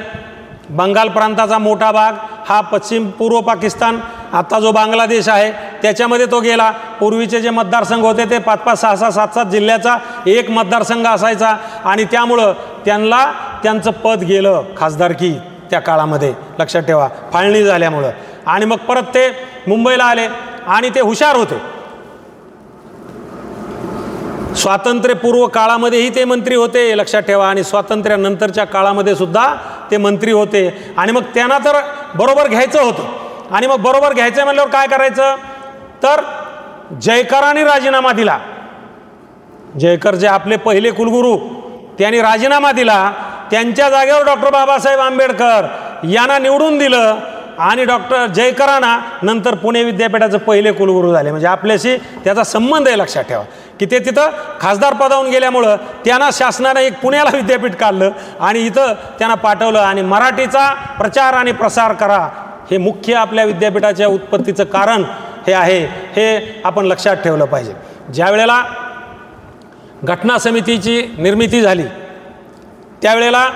बंगाल प्रांताचा मोठा भाग हा पूर्व पाकिस्तान, आता जो बांगलादेश आहे त्याच्यामध्ये तो गेला. पूर्वीचे जे मतदारसंघ होते ते 5-5, 6-6, 7-7 जिल्ह्याचा एक मतदारसंघ असायचा, आणि त्यामुळं त्यांना त्यांचं पद गेलं खासदारकी त्या काळामध्ये, लक्षात ठेवा, फाळणी झाल्यामुळं. आणि मग परत ते मुंबईला आले आणि ते हुशार होते. स्वातंत्र्यपूर्व काळामध्येही ते मंत्री होते, लक्षात ठेवा, आणि स्वातंत्र्यानंतरच्या काळामध्ये सुद्धा ते मंत्री होते. आणि मग त्यांना तर बरोबर घ्यायचं होतं, आणि मग बरोबर घ्यायचं म्हणल्यावर काय करायचं, तर जयकरांनी राजीनामा दिला. जयकर जे आपले पहिले कुलगुरू, त्यांनी राजीनामा दिला. त्यांच्या जागेवर डॉक्टर बाबासाहेब आंबेडकर यांना निवडून दिलं, आणि डॉक्टर जयकरांना नंतर पुणे विद्यापीठाचे पहिले कुलगुरू झाले. म्हणजे आपल्याशी त्याचा संबंध आहे, लक्षात ठेवा, की ते तिथं खासदार पदावून गेल्यामुळं त्यांना शासनानं एक पुण्याला विद्यापीठ काढलं आणि इथं त्यांना पाठवलं. आणि मराठीचा प्रचार आणि प्रसार करा, हे मुख्य आपल्या विद्यापीठाच्या उत्पत्तीचं कारण हे आहे, हे आपण लक्षात ठेवलं पाहिजे. ज्या वेळेला घटना समितीची निर्मिती झाली त्यावेळेला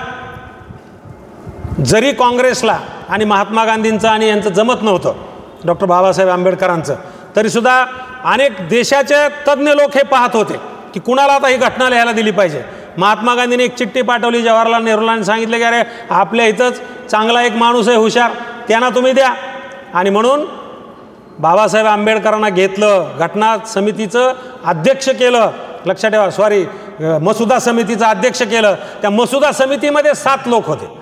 जरी काँग्रेसला आणि महात्मा गांधींचं आणि यांचं जमत नव्हतं, डॉक्टर बाबासाहेब आंबेडकरांचं, तरीसुद्धा अनेक देशाचे तज्ज्ञ लोक हे पाहत होते की कुणाला आता ही घटना लिहायला दिली पाहिजे. महात्मा गांधींनी एक चिठ्ठी पाठवली जवाहरलाल नेहरूला आणि सांगितलं की अरे आपल्या इथंच चांगला एक माणूस आहे हुशार, त्यांना तुम्ही द्या. आणि म्हणून बाबासाहेब आंबेडकरांना घेतलं, घटना समितीचं अध्यक्ष केलं, लक्षात ठेवा, मसुदा समितीचं अध्यक्ष केलं. त्या मसुदा समितीमध्ये 7 लोक होते.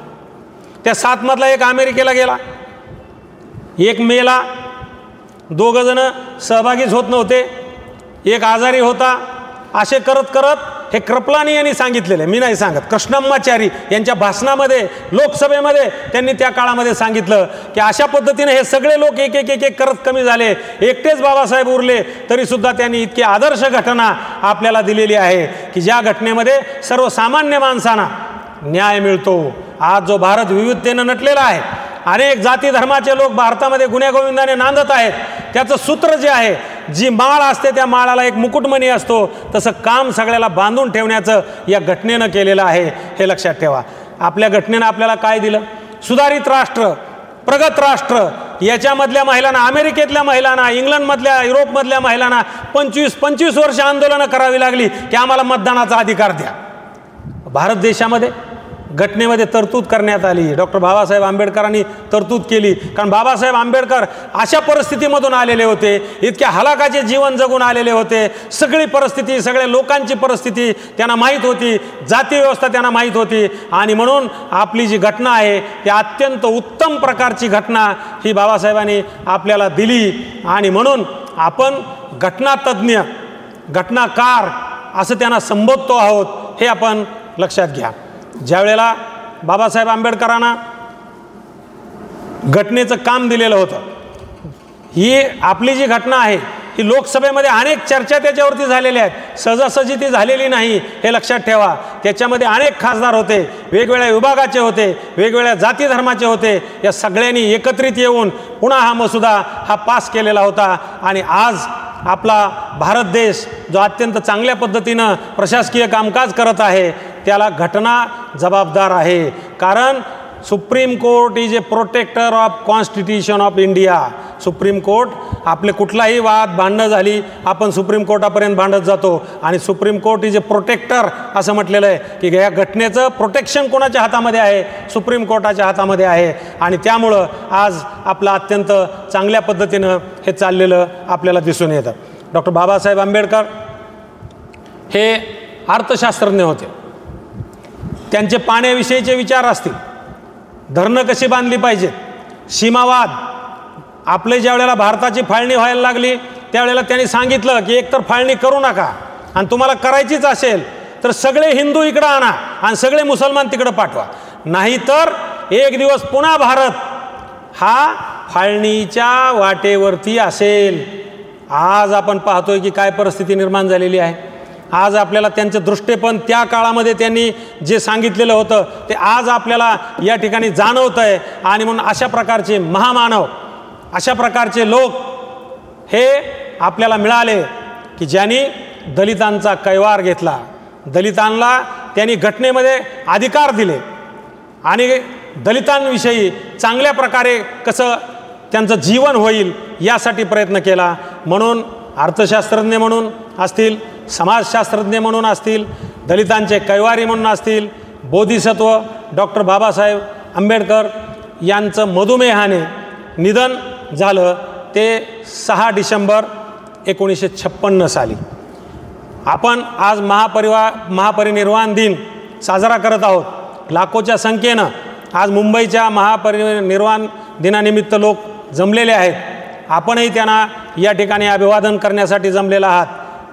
त्या 7 मधला एक अमेरिकेला गेला, एक मेला, 2 जण सहभागीच होत नव्हते, एक आजारी होता. असे करत करत हे कृपलानी यांनी सांगितलेले, मी नाही सांगत, कृष्णम्माचारी यांच्या भाषणामध्ये लोकसभेमध्ये त्यांनी त्या काळामध्ये सांगितलं की अशा पद्धतीने हे सगळे लोक एक एक एक एक करत कमी झाले, एकटेच बाबासाहेब उरले. तरीसुद्धा त्यांनी इतकी आदर्श घटना आपल्याला दिलेली आहे की ज्या घटनेमध्ये सर्वसामान्य माणसांना न्याय मिळतो. आज जो भारत विविधतेनं नटलेला आहे, अनेक जाती धर्माचे लोक भारतामध्ये गुण्यागोविंदाने नांदत आहेत, त्याचं सूत्र जे आहे जी माळ असते त्या माळाला एक मुकुटमणी असतो, तसं काम सगळ्याला बांधून ठेवण्याचं या घटनेनं केलेलं आहे, हे लक्षात ठेवा. आपल्या घटनेनं आपल्याला काय दिलं? सुधारित राष्ट्र, प्रगत राष्ट्र. याच्यामधल्या महिलांना, अमेरिकेतल्या महिलांना, इंग्लंडमधल्या, युरोपमधल्या महिलांना 25 वर्ष आंदोलनं करावी लागली की आम्हाला मतदानाचा अधिकार द्या. भारत देशामध्ये घटनेमध्ये तरतूद करण्यात आली. डॉक्टर बाबासाहेब आंबेडकरांनी तरतूद केली, कारण बाबासाहेब आंबेडकर अशा परिस्थितीमधून आलेले होते, इतक्या हलाखाचे जीवन जगून आलेले होते. सगळी परिस्थिती, सगळ्या लोकांची परिस्थिती त्यांना माहीत होती, जाती व्यवस्था त्यांना माहीत होती. आणि म्हणून आपली जी घटना आहे ती अत्यंत उत्तम प्रकारची घटना ही बाबासाहेबांनी आपल्याला दिली. आणि म्हणून आपण घटनातज्ञ, घटनाकार असं त्यांना संबोधतो आहोत, हे आपण लक्षात घ्या. ज्या वेळेला बाबासाहेब आंबेडकरांना घटनेचं काम दिलेलं होतं, ही आपली जी घटना आहे ही लोकसभेमध्ये अनेक चर्चा त्याच्यावरती झालेल्या आहेत, सहजासहजी ती झालेली नाही, हे लक्षात ठेवा. त्याच्यामध्ये अनेक खासदार होते, वेगवेगळ्या विभागाचे होते, वेगवेगळ्या जाती धर्माचे होते. या सगळ्यांनी एकत्रित येऊन पुन्हा हा मसुदा हा पास केलेला होता. आणि आज आपला भारत देश जो अत्यंत चांगल्या पद्धतीनं प्रशासकीय कामकाज करत आहे त्याला घटना जबाबदार आहे. कारण supreme court is a protector of constitution of India. Supreme court, आपले कुठलाही वाद भांडणं झाली आपण सुप्रीम कोर्टापर्यंत भांडत जातो, आणि supreme court is a protector असं म्हटलेलं आहे की या घटनेचं प्रोटेक्शन कोणाच्या हातामध्ये आहे? सुप्रीम कोर्टाच्या हातामध्ये आहे. आणि त्यामुळं आज आपलं अत्यंत चांगल्या पद्धतीनं हे चाललेलं आपल्याला दिसून येतं. डॉक्टर बाबासाहेब आंबेडकर हे अर्थशास्त्रज्ञ होते. त्यांचे पाण्याविषयीचे विचार असतील, धरणं कशी बांधली पाहिजेत, सीमावाद. आपले ज्या वेळेला भारताची फाळणी व्हायला लागली त्यावेळेला त्यांनी सांगितलं की एकतर फाळणी करू नका, आणि तुम्हाला करायचीच असेल तर सगळे हिंदू इकडं आणा आणि सगळे मुसलमान तिकडं पाठवा, नाहीतर एक दिवस पुन्हा भारत हा फाळणीच्या वाटेवरती असेल. आज आपण पाहतोय की काय परिस्थिती निर्माण झालेली आहे. आज आपल्याला त्यांचं दृष्टेपण त्या काळामध्ये त्यांनी जे सांगितलेलं होतं ते आज आपल्याला या ठिकाणी जाणवतं आहे. आणि म्हणून अशा प्रकारचे महामानव, अशा प्रकारचे लोक हे आपल्याला मिळाले की ज्यांनी दलितांचा कैवार घेतला, दलितांना त्यांनी घटनेमध्ये अधिकार दिले आणि दलितांविषयी चांगल्या प्रकारे कसं त्यांचं जीवन होईल यासाठी प्रयत्न केला. म्हणून अर्थशास्त्रज्ञ म्हणून असतील, समाजशास्त्रज्ञ म्हणून असतील, दलितांचे कैवारी म्हणून असतील, बोधिसत्व डॉक्टर बाबासाहेब आंबेडकर यांचं मधुमेहाने निधन झालं ते 6 डिसेंबर 1956 साली. आपण आज महापरिनिर्वाण दिन साजरा करत आहोत. लाखोच्या संख्येनं आज मुंबईच्या महापरिनिर्वाण दिनानिमित्त लोक जमलेले आहेत. आपणही त्यांना या ठिकाणी अभिवादन करण्यासाठी जमलेला आहात.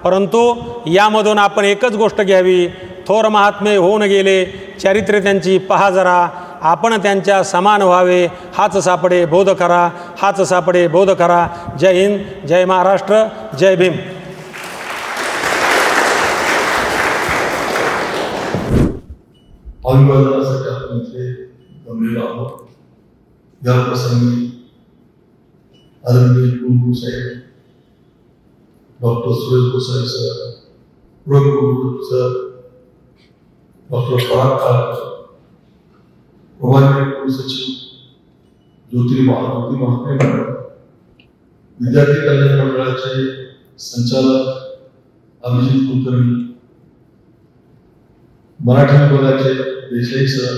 परंतु यामधून आपण एकच गोष्ट घ्यावी, थोर महात्मे होऊन गेले, चारित्र्य त्यांची पहा जरा, आपण त्यांच्या समान व्हावे, हाच सापडे बोध करा, हाच सापडे बोध करा. जय हिंद, जय महाराष्ट्र, जय भीम. अभिवादनासाठी आपण इथे जमलेलो आहोत. या प्रसंगी आदरणीय कुलगुरू साहेब डॉक्टर सुरेश गोसाई सर, कुलगुरू सर डॉक्टर पराग काळकर, प्रभारी कुलसचिव ज्योती महात्मे मॅडम, विद्यार्थी कल्याण मंडळाचे संचालक अभिजित कुलकर्णी, मराठी विभागाचे देसाई सर,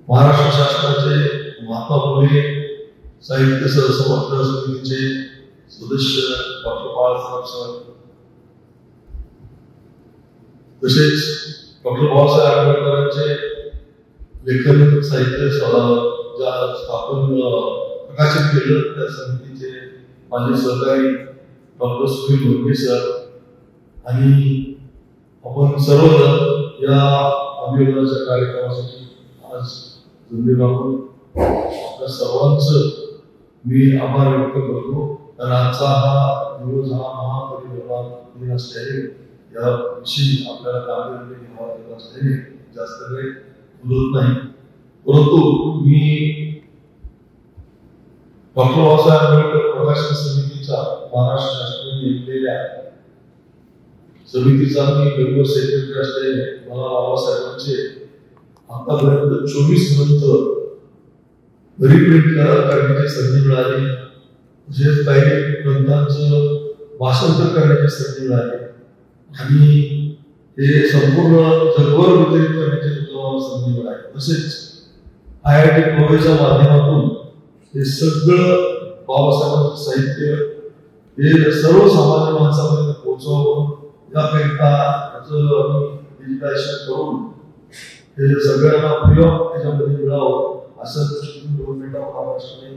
महाराष्ट्र शासनाचे महात्मा फुले साहित्य सहसंवर्धन समितीचे सदस्य डॉक्टर बाळासाहेब सर, तसेच डॉक्टर बाबासाहेब आंबेडकरांचे लेखन साहित्य स्थापन प्रकाशित केलं त्या समितीचे माझे सहकारी डॉक्टर सुनील लोके सर आणि आपण सर्वजण या अभिवादनाच्या कार्यक्रमासाठी आज जमलेलो आहोत. आपल्या सर्वांचं मी आभार व्यक्त करतो, कारण आजचा हा दिवस हा महापरिनिर्वाण दिन असल्याने याविषयी आपल्याला गांभीर्याने घ्यावा लागत असल्याने जास्त वेळ बोलत नाही. परंतु मी डॉक्टर बाबासाहेब आंबेडकर प्रकाशन समिती समितीचा महाराष्ट्र शासनाने नेमलेल्या समितीचा मी मेंबर सेक्रेटरी असल्याने मला बाबासाहेबांचे आतापर्यंत 24 ग्रंथ रिप्रिंट करण्याची संधी मिळाली. तसेच काही ग्रंथांचं भाषांतर करण्याची संधी मिळाली आणि हे संपूर्ण जगभर वितरित करण्याची सुद्धा संधी मिळाली. तसेच IIT पुणेच्या माध्यमातून हे सगळं बाबासाहेबांचं साहित्य हे सर्वसामान्य माणसापर्यंत पोहोचवावं याकरिता त्याचं आम्ही डिजिटायझेशन करून हे सगळ्यांना फ्री ऑफ त्याच्यामध्ये मिळावं असं दृष्टीने गव्हर्नमेंट ऑफ महाराष्ट्राने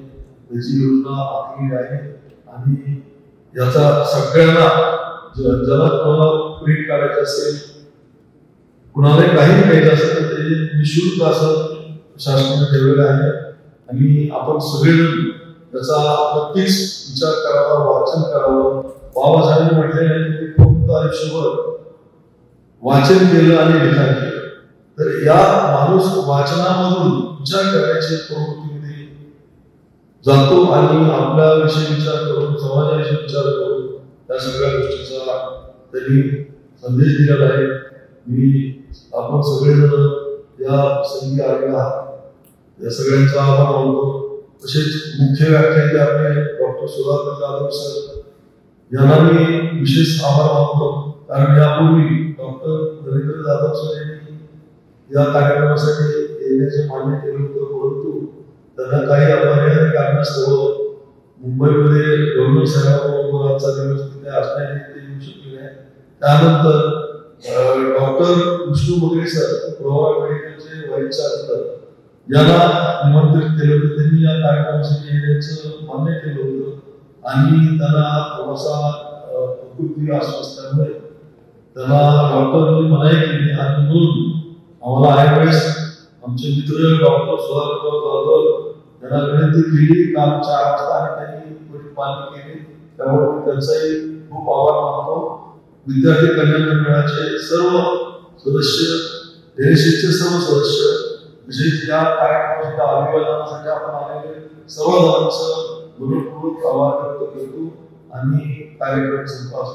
त्याची योजना आखली आहे. आणि याचा सगळ्यांना ज्याला कोणाला प्रिंट काढायचं असेल, कुणाला काही घ्यायचं असेल तर ते निःशुल्क असं शासनाने ठेवलेलं आहे. आणि आपण सगळेजण त्याचा नक्कीच विचार करावा, वाचन करावं. बाबासाहेबांनी म्हटलेलं आहे की फक्त आयुष्यभर वाचन केलं आणि लिखाण केलं. तर या माणूस वाचनामधून विचार करण्याची प्रवृत्तीमध्ये जातो आणि आपल्याविषयी विचार करून, समाजाविषयी विचार करून त्या सगळ्या गोष्टीचा त्यांनी संदेश दिलेला आहे. आपण सगळेजण या संधी आलेला आहात, या सगळ्यांचा आभार मानतो. तसेच मुख्य व्याख्याते आपले डॉक्टर सुधाकर जाधव सर यांना मी विशेष आभार मानतो. कारण यापूर्वी डॉक्टर नरेंद्र जाधव सर यांनी या कार्यक्रमासाठी येण्याचे मान्य केलं होतं, परंतु त्यांना काही अपरिहार्य कारणास्तव मुंबईमध्ये गव्हर्नर साहेबांबरोबर आजचा दिवस तिथे असण्याने ते येऊ शकले नाही. त्यानंतर डॉक्टर विष्णू बगरे सर प्रवार मेडिकलचे व्हाईस चान्सलर यांना निमंत्रित केलं होतं. त्यांनी या कार्यक्रमासाठी येण्याचं मान्य केलं होतं आणि त्यांना थोडासा प्रकृती असल्यामुळे त्यांना डॉक्टरांनी मनाई केली. आणि म्हणून आम्हाला ऐनवेळेस आमचे मित्र डॉक्टर सुधाकर जाधव यांना विनंती केली काल 4 वाजता आणि त्यांनी थोडी मान्य केली. त्यामुळे त्यांचाही खूप आभार मानतो. विद्यार्थी कल्याण मंडळाचे सर्व सदस्य, एनएसएसचे सर्व सदस्य, तसेच या कार्यक्रमाच्या अभिवादनासाठी आपण आलेले सर्वजणांचं मनपूर्वक आभार व्यक्त करतो आणि कार्यक्रम संपला.